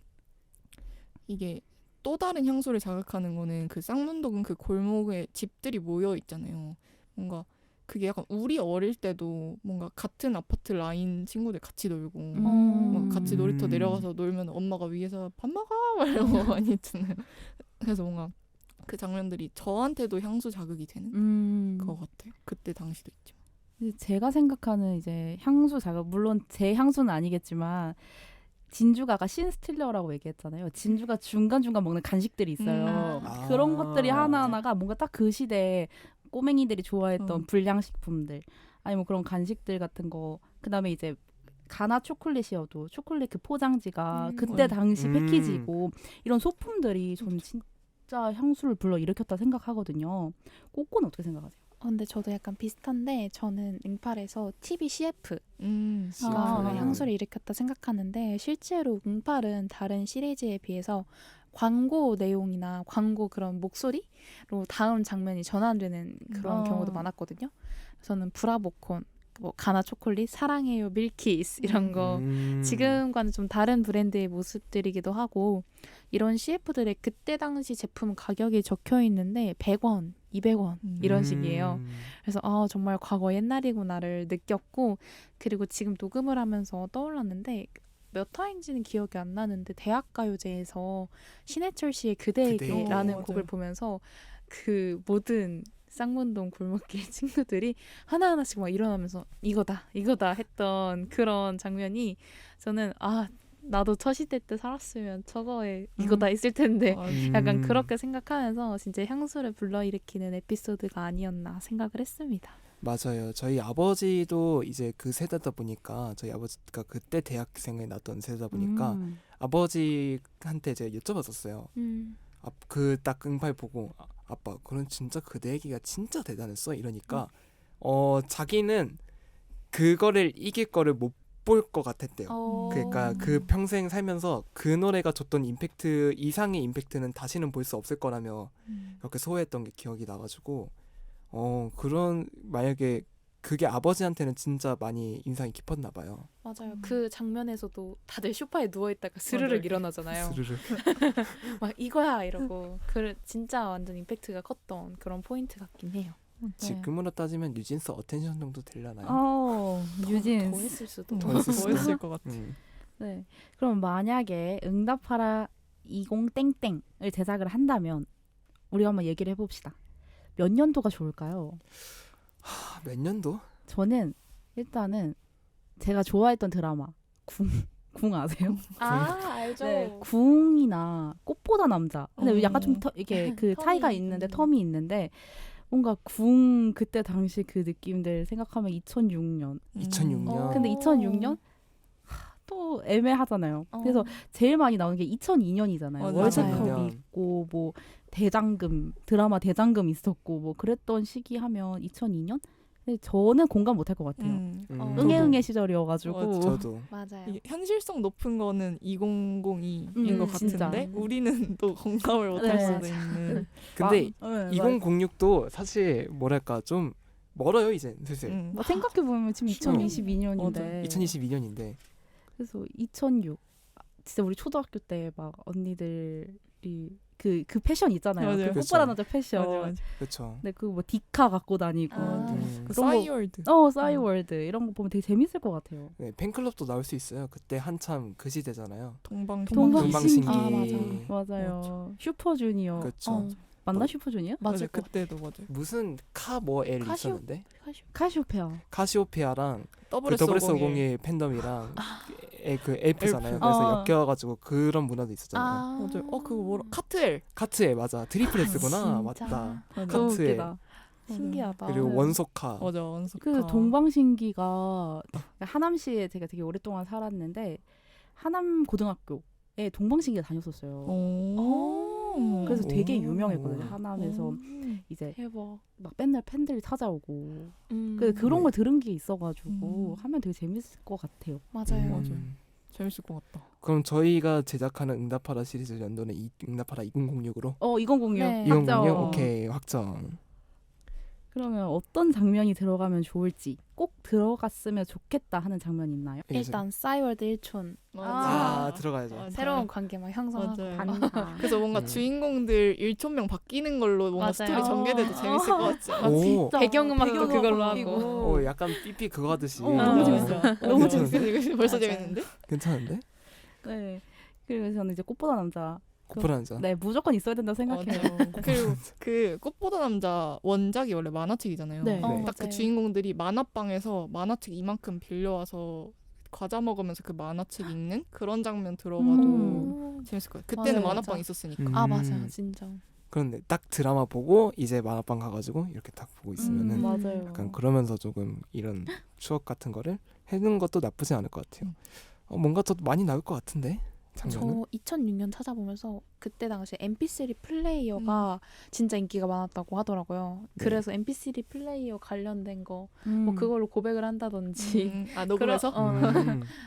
이게 또 다른 향수를 자극하는 거는 그 쌍문동은 그 골목에 집들이 모여 있잖아요. 뭔가 그게 약간 우리 어릴 때도 뭔가 같은 아파트 라인 친구들 같이 놀고 막 같이 놀이터 내려가서 놀면 엄마가 위에서 밥 먹어 막 이런 거 많이 있잖아요. 그래서 뭔가 그 장면들이 저한테도 향수 자극이 되는 것 같아요. 그때 당시도 있지만. 이제 제가 생각하는 이제 향수 자극, 물론 제 향수는 아니겠지만 진주가 아까 신스틸러라고 얘기했잖아요. 진주가 중간중간 먹는 간식들이 있어요. 아. 그런 것들이 하나하나가 뭔가 딱 그 시대에 꼬맹이들이 좋아했던 불량식품들 아니 뭐 그런 간식들 같은 거 그다음에 이제 가나 초콜릿이어도 초콜릿 그 포장지가 그때 당시 패키지고 이런 소품들이 저는 진짜 향수를 불러일으켰다 생각하거든요. 꼬꼬는 어떻게 생각하세요? 근데 저도 약간 비슷한데 저는 응팔에서 TV CF가 아. 향수를 일으켰다 생각하는데 실제로 응팔은 다른 시리즈에 비해서 광고 내용이나 광고 그런 목소리로 다음 장면이 전환되는 그런 경우도 많았거든요. 저는 브라보콘, 뭐 가나 초콜릿, 사랑해요 밀키스 이런 거 지금과는 좀 다른 브랜드의 모습들이기도 하고 이런 CF들의 그때 당시 제품 가격이 적혀 있는데 100원, 200원 이런 식이에요. 그래서 정말 과거 옛날이구나를 느꼈고 그리고 지금 녹음을 하면서 떠올랐는데 몇 화인지는 기억이 안 나는데 대학가요제에서 신해철 씨의 그대에게라는 그대. 곡을 보면서 그 모든 쌍문동 골목길 친구들이 하나하나씩 막 일어나면서 이거다 했던 그런 장면이 저는 나도 저 시대 때 살았으면 저거에 이거다 있을 텐데 약간 그렇게 생각하면서 진짜 향수를 불러일으키는 에피소드가 아니었나 생각을 했습니다. 맞아요. 저희 아버지도 이제 그 세대다 보니까 저희 아버지가 그때 대학생에 났던 세대다 보니까 아버지한테 제가 여쭤봤었어요. 그 딱 응팔 보고 아빠 그런 진짜 그대 얘기가 진짜 대단했어 이러니까 자기는 그거를 이길 거를 못 볼 것 같았대요. 그러니까 그 평생 살면서 그 노래가 줬던 임팩트 이상의 임팩트는 다시는 볼 수 없을 거라며 그렇게 소회했던 게 기억이 나가지고 그런 만약에 그게 아버지한테는 진짜 많이 인상이 깊었나 봐요. 맞아요. 그 장면에서도 다들 소파에 누워있다가 스르륵 일어나잖아요. 스르륵. 막 이거야 이러고 진짜 완전 임팩트가 컸던 그런 포인트 같긴 해요. 지금으로 따지면 뉴진스 어텐션 정도 되려나요? 뉴진스. 더 했을 수도. 더 했을 수도. 멋있을 것 같아. 네. 그럼 만약에 응답하라 20땡땡을 제작을 한다면 우리 한번 얘기를 해봅시다. 몇 년도가 좋을까요? 몇 년도? 저는 일단은 제가 좋아했던 드라마 궁 아세요? 알죠. 네, 궁이나 꽃보다 남자. 근데 약간 좀 이게 그 텀이 차이가 있는데 텀이 있는데 뭔가 궁 그때 당시 그 느낌들 생각하면 2006년. 2006년. 근데 2006년 또 애매하잖아요. 그래서 제일 많이 나오는 게 2002년이잖아요. 맞아요. 월드컵이 맞아요. 있고 뭐 대장금 드라마 대장금 있었고 뭐 그랬던 시기 하면 2002년? 근데 저는 공감 못할 것 같아요. 응애응애 시절이어가지고 저도. 맞아요. 이게 현실성 높은 거는 2002인 것 진짜. 같은데 우리는 또 공감을 못할 네. 수도 있는. 근데 네, 2006도 사실 뭐랄까 좀 멀어요 이제 슬슬. 뭐 생각해보면 지금 2022년인데 2022년인데 그래서 2006 진짜 우리 초등학교 때 막 언니들이 그 패션 있잖아요. 맞아요. 그 그렇죠. 꽃보다 남자 패션. 맞아. 그렇죠. 근데 그 뭐 디카 갖고 다니고 그 그런 거- 싸이월드. 싸이월드 이런 거 보면 되게 재밌을 것 같아요. 네, 팬클럽도 나올 수 있어요. 그때 한참 그 시대잖아요. 동방신기. 동방신기. 맞아요. 슈퍼주니어. 그렇죠. 맞나 슈퍼주니어? 맞아. 맞을 것 그때도 맞아요. 무슨 카뭐엘 카시오- 있었는데 카시오페아. 카시오페아랑 그 WS501. WS501 팬덤이랑 그 엘프잖아요. 엘프. 그래서 엮여가지고 그런 문화도 있었잖아요. 맞아요. 그거 뭐라 카트엘. 카트에 맞아. 트리플 S구나. 진짜. 맞다. 너무 카트에. 웃기다. 신기하다. 그리고 네. 원소카. 맞아 원석카. 그 동방신기가 하남시에 제가 되게 오랫동안 살았는데 하남 고등학교에 동방신기가 다녔었어요. 오. 그래서 되게 오. 유명했거든요. 하남에서 이제 대박. 막 맨날 팬들이 찾아오고 그런 네. 걸 들은 게 있어가지고 하면 되게 재밌을 것 같아요. 맞아요. 맞아요. 재밌을 것 같다. 그럼 저희가 제작하는 응답하라 시리즈 연도는 응답하라 2006으로 2006 네. 2006 확정. 오케이 확정. 그러면 어떤 장면이 들어가면 좋을지 꼭 들어갔으면 좋겠다 하는 장면 있나요? 일단 싸이월드 1촌 아 들어가야죠. 맞아요. 새로운 관계 막 형성하고 맞아요. 반가. 그래서 뭔가 음. 주인공들 1촌명 바뀌는 걸로 뭔가 맞아요. 스토리 전개돼도 재밌을 것 같지 않아? 오. 배경음악도 그걸로 바뀌고. 어 약간 삐삐 그거 하듯이. 너무 재밌어요. 너무 괜찮은데? 재밌어. 벌써 맞아요. 재밌는데? 괜찮은데? 네. 그리고 저는 이제 꽃보다 남자. 코프라는 자. 네, 무조건 있어야 된다고 생각해요. 그리고 그 꽃보다 남자 원작이 원래 만화책이잖아요. 네. 네. 딱 그 맞아요. 주인공들이 만화방에서 만화책 이만큼 빌려와서 과자 먹으면서 그 만화책 읽는 그런 장면 들어가도 재밌을 거예요. 그때는 맞아요, 만화방 맞아. 있었으니까. 아 맞아요 진짜 그런데 딱 드라마 보고 이제 만화방 가가지고 이렇게 딱 보고 있으면은 맞아요. 약간 그러면서 조금 이런 추억 같은 거를 해는 것도 나쁘지 않을 것 같아요. 뭔가 더 많이 나올 것 같은데 장면은. 저 2006년 찾아보면서 그때 당시 MP3 플레이어가 진짜 인기가 많았다고 하더라고요. 네. 그래서 MP3 플레이어 관련된 거 뭐 뭐 그걸로 고백을 한다든지 녹음해서?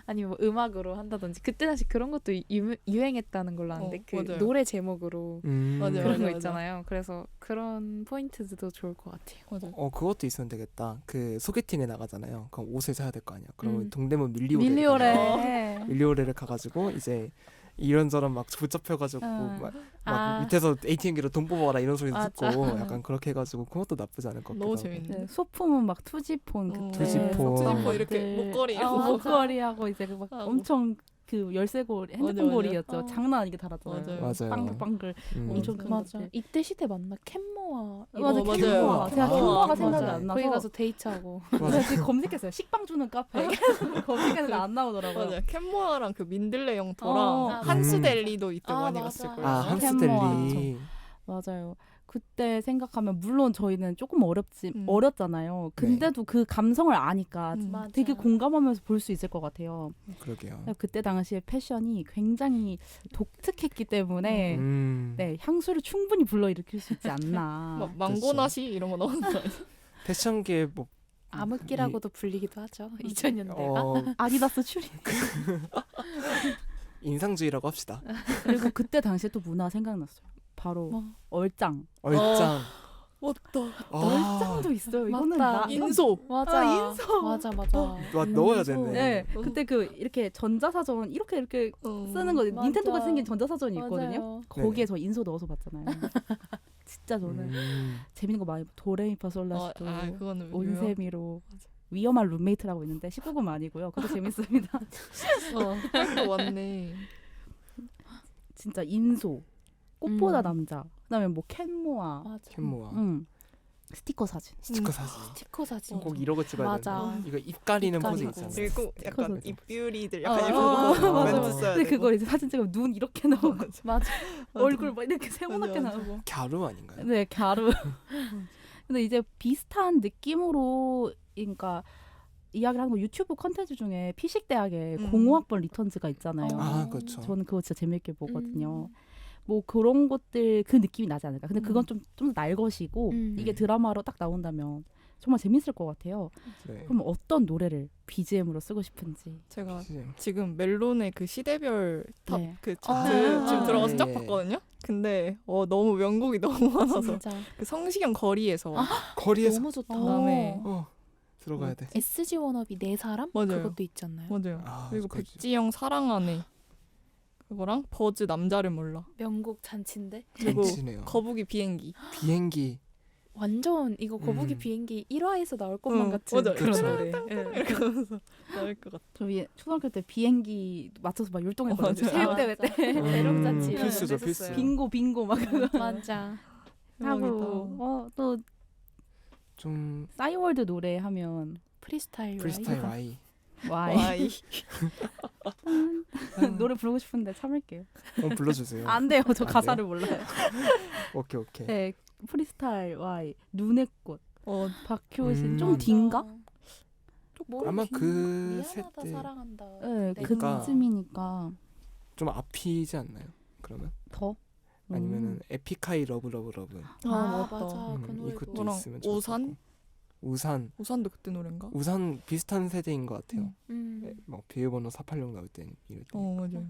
아니면 뭐 음악으로 한다든지 그때 당시 그런 것도 유행했다는 걸로 아는데 그 맞아요. 노래 제목으로 맞아요. 그런 거 맞아. 있잖아요. 그래서 그런 포인트도 좋을 것 같아요. 맞아요. 그것도 있으면 되겠다. 그 소개팅에 나가잖아요. 그럼 옷을 사야 될 거 아니야. 그러면 음. 동대문 밀리오레. 밀리오레. 밀리오레를 가가지고 이제 이런저런 막 붙잡혀가지고 막 아. 밑에서 ATM기로 돈 뽑아라 이런 소리 맞아. 듣고 약간 그렇게 해가지고 그것도 나쁘지 않을 것 같기도 너무 하고. 재밌네. 네, 소품은 막 투지폰 그때 투지폰. 투지폰 이렇게 목걸이 이런 거. 목걸이하고 이제 막 하고. 엄청 그 열쇠고리 핸드폰 맞아, 맞아. 고리였죠. 장난 아니게 달았잖아요. 맞아요. 맞아요. 빵글빵글 엄청 큰 맞아. 것들. 이때 시대 맞나? 캔모아 맞아, 맞아요. 캔모아. 제가 캔모아. 캔모아가 생각이 맞아. 안 나서 거기 가서 데이트하고 제가 지금 검색했어요. 식빵 주는 카페. 계속 검색했는데 안 나오더라고요. 맞아요. 캔모아랑 그 민들레 영토랑 어. 한수델리도 이때 아, 많이 맞아. 갔을 거예요. 아 캔모아. 함스델리. 맞아요. 그때 생각하면 물론 저희는 조금 음. 어렸잖아요. 근데도 그 감성을 아니까 맞아. 되게 공감하면서 볼 수 있을 것 같아요. 그러게요. 그때 당시에 패션이 굉장히 독특했기 때문에 네, 향수를 충분히 불러일으킬 수 있지 않나. 막 망고나시 이런 거 넣었는 거 아니야? 패션계 뭐 암흑기라고도 불리기도 하죠. 2000년대가. 아디다스 추리. 인상주의라고 합시다. 그리고 그때 당시에 또 문화 생각났어요. 바로 뭐. 얼짱. 얼짱. 맞다. 얼짱도 있어요. 이거는 맞다. 인소. 맞아. 인서. 맞아. 넣어야 인소. 됐네. 네, 그때 그 이렇게 전자사전 이렇게 쓰는 거 맞아. 닌텐도가 생긴 전자사전이 있거든요. 맞아요. 거기에 저 인소 넣어서 봤잖아요. 진짜 저는 음. 재밌는 거 많이 도레미파솔라시도 그거는 온세미로 위험한 룸메이트라고 있는데 19금 아니고요. 그것도 재밌습니다. 또 왔네. 진짜 인소, 꽃보다 음. 남자, 그다음에 뭐 캔모아, 맞아. 캔모아. 스티커 사진. 스티커 사진. 스티커 사진. 꼭 이러고 찍어야 맞아. 되는데 이거 입 가리는 입 포즈 가리고. 있잖아요. 그리고 약간 스티커 입뷰리들 어, 약간 이런 어, 거 맞아, 멘트 맞아. 써야 근데 되고. 그거 이제 사진 찍으면 눈 이렇게 나오고 맞아. 얼굴 막 이렇게 세모나게 맞아. 나오고. 갸루 아닌가요? 네, 갸루. 근데 이제 비슷한 느낌으로 그러니까 이야기를 하는 거 유튜브 컨텐츠 중에 피식대학의 공호학번 리턴즈가 있잖아요. 아 그렇죠. 저는 그거 진짜 재밌게 보거든요. 뭐 그런 것들 그 느낌이 나지 않을까. 근데 그건 좀 날것이고 이게 드라마로 딱 나온다면 정말 재밌을 것 같아요. 네. 그럼 어떤 노래를 BGM으로 쓰고 싶은지. 제가 BGM. 지금 멜론의 그 시대별 탑 네. 그 차트 아. 지금 들어가서 쫙 예. 봤거든요. 근데 너무 명곡이 너무 많아서 진짜 그 성시경 거리에서 거리에서 너무 좋다. 그다음에 들어가야 돼. SG 워너비 네 사람? 맞아요. 그것도 있지 않나요? 맞아요. 아, 그리고 그거지. 백지영 사랑하네 그거랑 버즈 남자를 몰라 명곡 잔치인데 그리고 잔치네요. 거북이 비행기 비행기. 완전 이거 거북이 음. 비행기 1화에서 나올 것만 응, 같은 맞아. 그런 그쵸. 노래. 예. 이렇게 하면서 나올 것 같아. 저 초등학교 때 비행기 맞춰서 막 율동했거든요. 맞아요. 체육대회 때. 대롱잔치 이런 거 필수죠, 했었어요. 필수. 빙고 막 그거 맞아. 하고 또 좀 싸이월드 노래 하면 프리스타일 프리스타일 라이브. 라이. 와이. 와이. 노래 부르고 싶은데 참을게요. 불러주세요. 안 돼요. 저 안 가사를 몰라요. 오케이 오케이. 네, 프리스타일 와이. 눈의 꽃. 박효신 좀 음. 뒤인가? 아마 그 미안하다 세대 사랑한다. 네, 그러니까. 그쯤이니까 좀 앞이지 않나요? 그러면 더. 아니면은 에픽하이 러브 러브 러브. 맞아. 그 이 노래도. 것도 그거랑 있으면 좋을 것 우산? 같고. 우산 우산도 그때 노래인가? 우산 비슷한 세대인 것 같아요. 음. 비밀번호 486 나올 땐 이럴 때. 맞아요.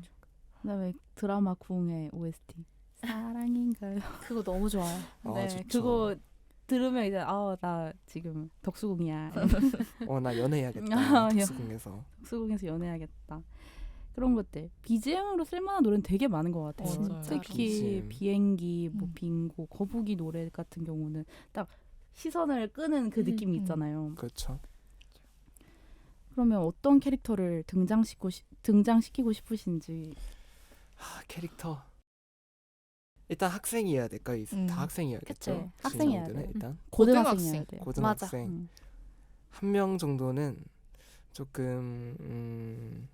그다음에 드라마 궁의 OST 사랑인가요? 그거 너무 좋아요. 네, 좋죠. 그거 들으면 이제 나 지금 덕수궁이야. 나 연애해야겠다. 아, 특수궁에서. 덕수궁에서 연애하겠다. 그런 것들 BGM으로 쓸만한 노래는 되게 많은 것 같아요. 맞아요. 특히 BGM. 비행기, 뭐 음. 빙고, 거북이 노래 같은 경우는 딱 시선을 끄는 그 느낌이 있잖아요. 그렇죠. 그러면 어떤 캐릭터를 등장시키고 싶으신지. 캐릭터. 일단 학생이어야 될까요? 다 학생이어야겠죠. 그치. 학생이어야 주인공들은 돼. 일단 고등학생이어야 돼. 고등학생. 한 명 정도는 조금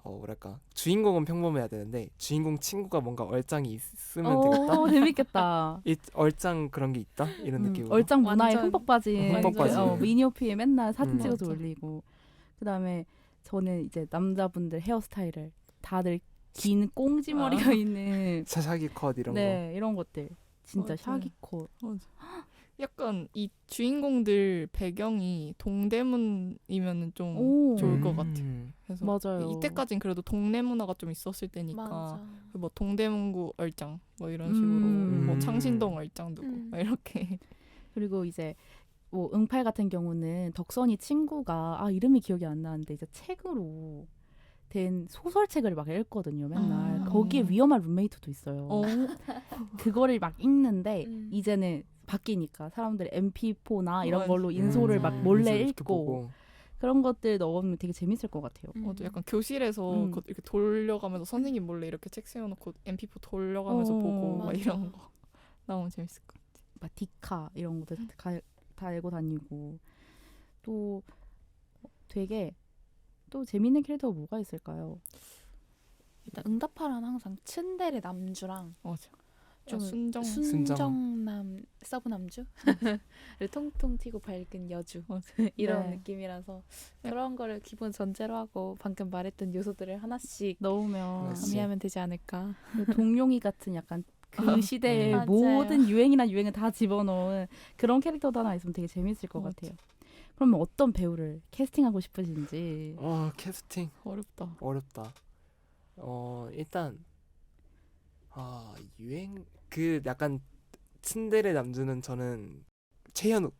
뭐랄까 주인공은 평범해야 되는데 주인공 친구가 뭔가 얼짱이 있으면 되겠다. 재밌겠다. 얼짱 그런 게 있다 이런 느낌으로. 얼짱 문화에 완전 흠뻑 빠진 흠뻑 빠진. 미니어피에 맨날 사진 음. 찍어서 맞아. 올리고. 그다음에 저는 이제 남자분들 헤어스타일을 다들 긴 꽁지머리가 있는 샤샤기 컷 이런 거. 네 이런 것들 진짜 맞아요. 샤기컷. 약간 이 주인공들 배경이 동대문이면 좀 오. 좋을 것 같아. 그래서 맞아요. 이때까진 그래도 동네 문화가 좀 있었을 때니까 맞아. 뭐 동대문구 얼짱 뭐 이런 식으로 뭐 창신동 얼짱 두고 막 이렇게. 그리고 이제 뭐 응팔 같은 경우는 덕선이 친구가 이름이 기억이 안 나는데 이제 책으로 된 소설책을 막 읽거든요. 맨날 거기에 위험한 룸메이트도 있어요. 그거를 막 읽는데 이제는 바뀌니까 사람들이 MP4나 이런 걸로 인소를 막 몰래 이렇게 읽고 보고. 그런 것들 넣으면 되게 재밌을 것 같아요. 맞아. 약간 교실에서 그거 이렇게 돌려가면서 선생님 몰래 이렇게 책 세워놓고 MP4 돌려가면서 보고 막 맞아. 이런 거 나오면 재밌을 것 같아. 막 디카 이런 것도 다 알고 다니고 또 되게 또 재밌는 캐릭터가 뭐가 있을까요? 일단 응답하라는 항상 츤데레 남주랑 맞아. 좀 순정. 순정남 서브남주를 통통 튀고 밝은 여주 이런 네. 느낌이라서 그런 거를 기본 전제로 하고 방금 말했던 요소들을 하나씩 넣으면 그렇지. 가미하면 되지 않을까. 동룡이 같은 약간 그 시대의 맞아요. 모든 유행이나 유행을 다 집어넣은 그런 캐릭터도 하나 있으면 되게 재밌을 것 같아요. 그러면 어떤 배우를 캐스팅하고 싶으신지. 캐스팅 어렵다. 일단 유행 그 약간 츤데레 남주는 저는 최현욱.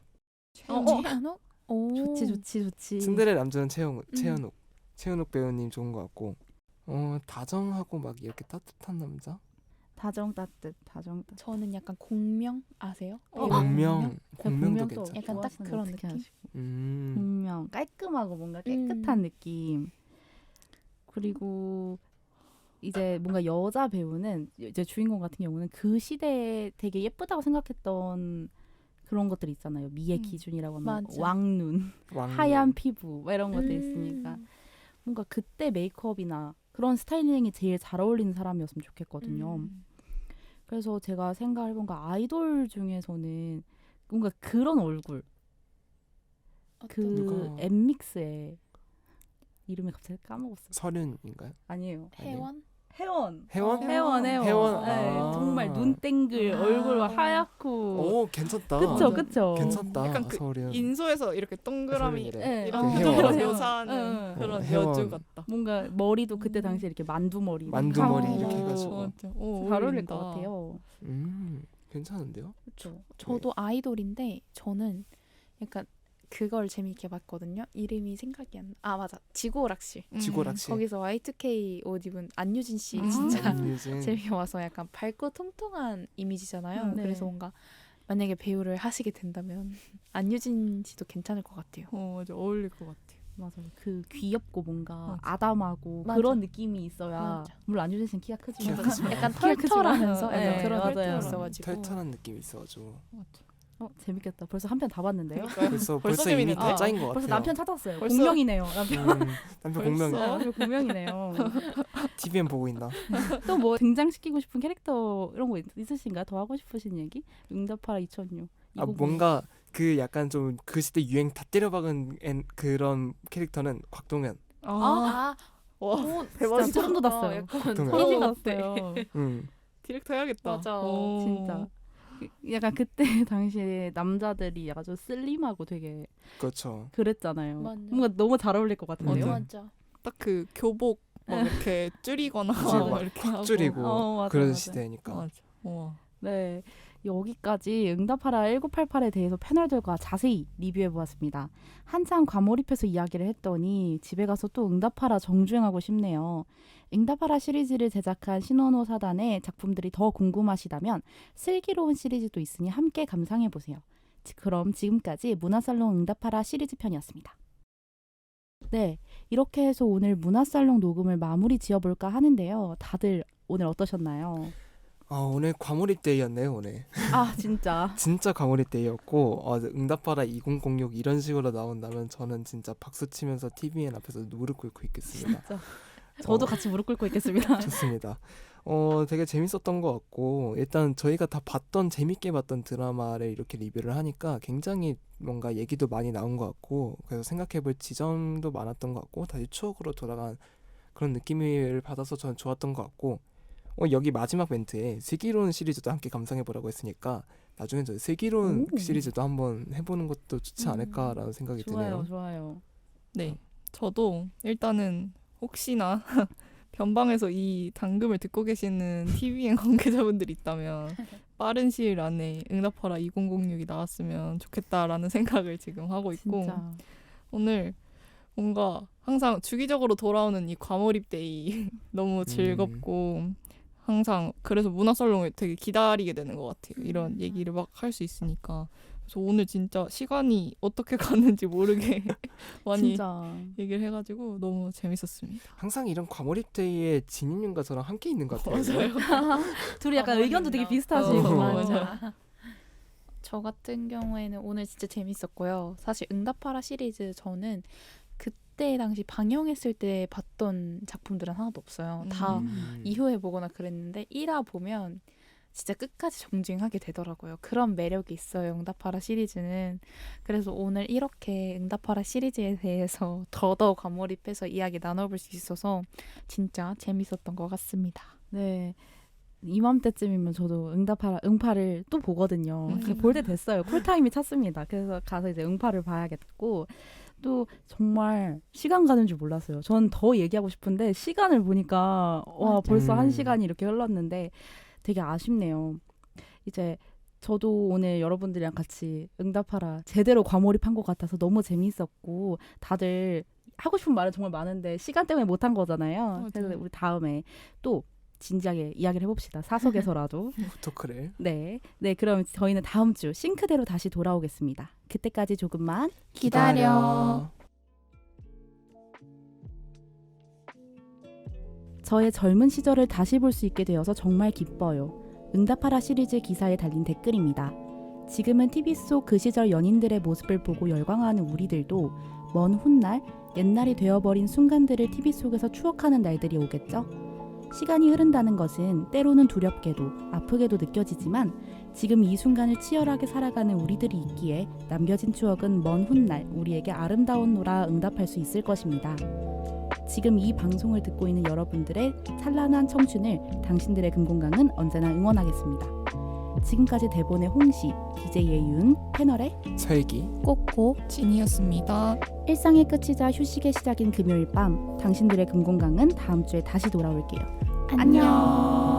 최현욱? 오. 좋지. 츤데레 남주는 최현욱 배우님 좋은 것 같고 다정하고 막 이렇게 따뜻한 남자. 다정 따뜻. 저는 약간 공명 아세요? 공명도 공명도 괜찮아. 약간 딱 좋아하시는 그런 어떻게 느낌? 하시고. 음. 공명 깔끔하고 뭔가 깨끗한 느낌. 그리고 이제 뭔가 여자 배우는 이제 주인공 같은 경우는 그 시대에 되게 예쁘다고 생각했던 그런 것들 있잖아요. 미의 기준이라고 하면 맞아. 왕눈, 하얀 피부 막 이런 것들 있으니까 뭔가 그때 메이크업이나 그런 스타일링이 제일 잘 어울리는 사람이었으면 좋겠거든요. 그래서 제가 생각해본 거 아이돌 중에서는 뭔가 그런 얼굴 그 누가? 엠믹스의 이름이 갑자기 까먹었어요. 설윤인가요? 아니에요. 혜원? 혜원. 혜원? 혜원. 혜원? 네, 아. 정말 눈땡글, 얼굴 막 하얗고. 괜찮다. 그쵸. 괜찮다. 약간 그 설윤. 인소에서 이렇게 동그라미 설윤이래. 이런 혜원. 구도로 혜원. 묘사하는 그런 혜원. 여주 같다. 뭔가 머리도 그때 당시에 이렇게 만두머리. 만두머리 하고 이렇게 해가지고. 맞아. 잘 어울릴 것 같아요. 괜찮은데요? 그렇죠. 저도 아이돌인데 저는 약간 그걸 재미있게 봤거든요. 이름이 생각이 안 나. 맞아. 지구오락실. 지고락시. 거기서 Y2K 옷 입은 안유진 씨 아. 진짜 안유진. 재미가 와서 약간 밝고 통통한 이미지잖아요. 네. 그래서 뭔가 만약에 배우를 하시게 된다면 안유진 씨도 괜찮을 것 같아요. 맞아. 어울릴 것 같아. 맞아요. 그 귀엽고 뭔가 맞아. 아담하고 맞아. 그런 느낌이 있어야. 맞아. 물론 안유진 씨는 키가 크지만. 키가 크지만. 약간 키가 크지만. 털털하면서 네, 약간 그런 맞아요. 느낌이 있어가지고 털털한 느낌이 있어가지고. 맞아. 재밌겠다. 벌써 한 편 다 봤는데요. 벌써 이미 재밌는데? 다 짜인 것 같아요. 벌써 남편 찾았어요. 벌써? 공명이네요. 남편. 남편 벌써? 공명 남편 공명이네요. TVN 보고 있나? 또 뭐 등장시키고 싶은 캐릭터 이런 거 있으신가요? 더 하고 싶으신 얘기? 응답하라 2006. 아 뭔가 그 약간 좀 그 시대 유행 다 때려박은 그런 캐릭터는 곽동현. 와 진짜 소름 돋았어요. 약간 보통은. 소름 같아. 돋았어요. 디렉터 해야겠다. 맞아. 진짜. 약간 그때 당시에 남자들이 약간 좀 슬림하고 되게 그렇죠. 그랬잖아요. 맞아. 뭔가 너무 잘 어울릴 것 같은데요. 맞아. 딱 그 교복 막 이렇게 줄이거나 그치, 막 이렇게 확 하고. 줄이고 맞아, 그런 맞아. 시대니까. 맞아. 와. 네. 여기까지 응답하라 1988에 대해서 패널들과 자세히 리뷰해 보았습니다. 한참 과몰입해서 이야기를 했더니 집에 가서 또 응답하라 정주행하고 싶네요. 응답하라 시리즈를 제작한 신원호 사단의 작품들이 더 궁금하시다면 슬기로운 시리즈도 있으니 함께 감상해 보세요. 그럼 지금까지 문화살롱 응답하라 시리즈 편이었습니다. 네, 이렇게 해서 오늘 문화살롱 녹음을 마무리 지어볼까 하는데요. 다들 오늘 어떠셨나요? 오늘 과몰입 데이였네요 오늘. 아 진짜. 진짜 과몰입 데이였고 응답하라 2006 이런 식으로 나온다면 저는 진짜 박수 치면서 TVN 앞에서 무릎 꿇고 있겠습니다. 진짜. 저도 같이 무릎 꿇고 있겠습니다. 좋습니다. 되게 재밌었던 것 같고 일단 저희가 다 재밌게 봤던 드라마를 이렇게 리뷰를 하니까 굉장히 뭔가 얘기도 많이 나온 것 같고 그래서 생각해볼 지점도 많았던 것 같고 다시 추억으로 돌아간 그런 느낌을 받아서 저는 좋았던 것 같고 여기 마지막 멘트에 슬기로운 시리즈도 함께 감상해보라고 했으니까 나중에 저희 슬기로운 시리즈도 한번 해보는 것도 좋지 않을까라는 생각이 드네요. 좋아요. 네. 저도 일단은 혹시나 변방에서 이 당금을 듣고 계시는 TVN 관계자분들이 있다면 빠른 시일 안에 응답하라 2006이 나왔으면 좋겠다라는 생각을 지금 하고 있고 진짜. 오늘 뭔가 항상 주기적으로 돌아오는 이 과몰입 데이 너무 즐겁고 항상 그래서 문화살롱을 되게 기다리게 되는 것 같아요. 이런 얘기를 막 할 수 있으니까. 그래서 오늘 진짜 시간이 어떻게 갔는지 모르게 많이 진짜. 얘기를 해가지고 너무 재밌었습니다. 항상 이런 과몰입 데이에 진인님과 저랑 함께 있는 것 같아요. 둘이 약간 아, 의견도 되게 맞네요. 비슷하시고. 맞아. 저 같은 경우에는 오늘 진짜 재밌었고요. 사실 응답하라 시리즈 저는 그때 당시 방영했을 때 봤던 작품들은 하나도 없어요. 다 이후에 보거나 그랬는데 1화 보면 진짜 끝까지 정주행하게 되더라고요. 그런 매력이 있어요. 응답하라 시리즈는. 그래서 오늘 이렇게 응답하라 시리즈에 대해서 더더 과몰입해서 이야기 나눠볼 수 있어서 진짜 재밌었던 것 같습니다. 네. 이맘때쯤이면 저도 응파를 또 보거든요. 볼 때 됐어요. 쿨타임이 찼습니다. 그래서 가서 이제 응파를 봐야겠고 또 정말 시간 가는 줄 몰랐어요. 전 더 얘기하고 싶은데 시간을 보니까 와 벌써 1시간이 이렇게 흘렀는데 되게 아쉽네요. 이제 저도 오늘 여러분들이랑 같이 응답하라 제대로 과몰입한 것 같아서 너무 재밌었고 다들 하고 싶은 말은 정말 많은데 시간 때문에 못한 거잖아요. 맞아요. 그래서 우리 다음에 또 진지하게 이야기를 해봅시다. 사석에서라도. 토크를. 네, 그럼 저희는 다음 주 싱크대로 다시 돌아오겠습니다. 그때까지 조금만 기다려. 저의 젊은 시절을 다시 볼 수 있게 되어서 정말 기뻐요. 응답하라 시리즈 기사에 달린 댓글입니다. 지금은 TV 속 그 시절 연인들의 모습을 보고 열광하는 우리들도 먼 훗날 옛날이 되어버린 순간들을 TV 속에서 추억하는 날들이 오겠죠? 시간이 흐른다는 것은 때로는 두렵게도 아프게도 느껴지지만 지금 이 순간을 치열하게 살아가는 우리들이 있기에 남겨진 추억은 먼 훗날 우리에게 아름다운 노라 응답할 수 있을 것입니다. 지금 이 방송을 듣고 있는 여러분들의 찬란한 청춘을 당신들의 금공강은 언제나 응원하겠습니다. 지금까지 대본의 홍시, DJ의 윤, 패널의 설기. 꼬꼬 진이었습니다. 일상의 끝이자 휴식의 시작인 금요일 밤 당신들의 금공강은 다음 주에 다시 돌아올게요. 안녕.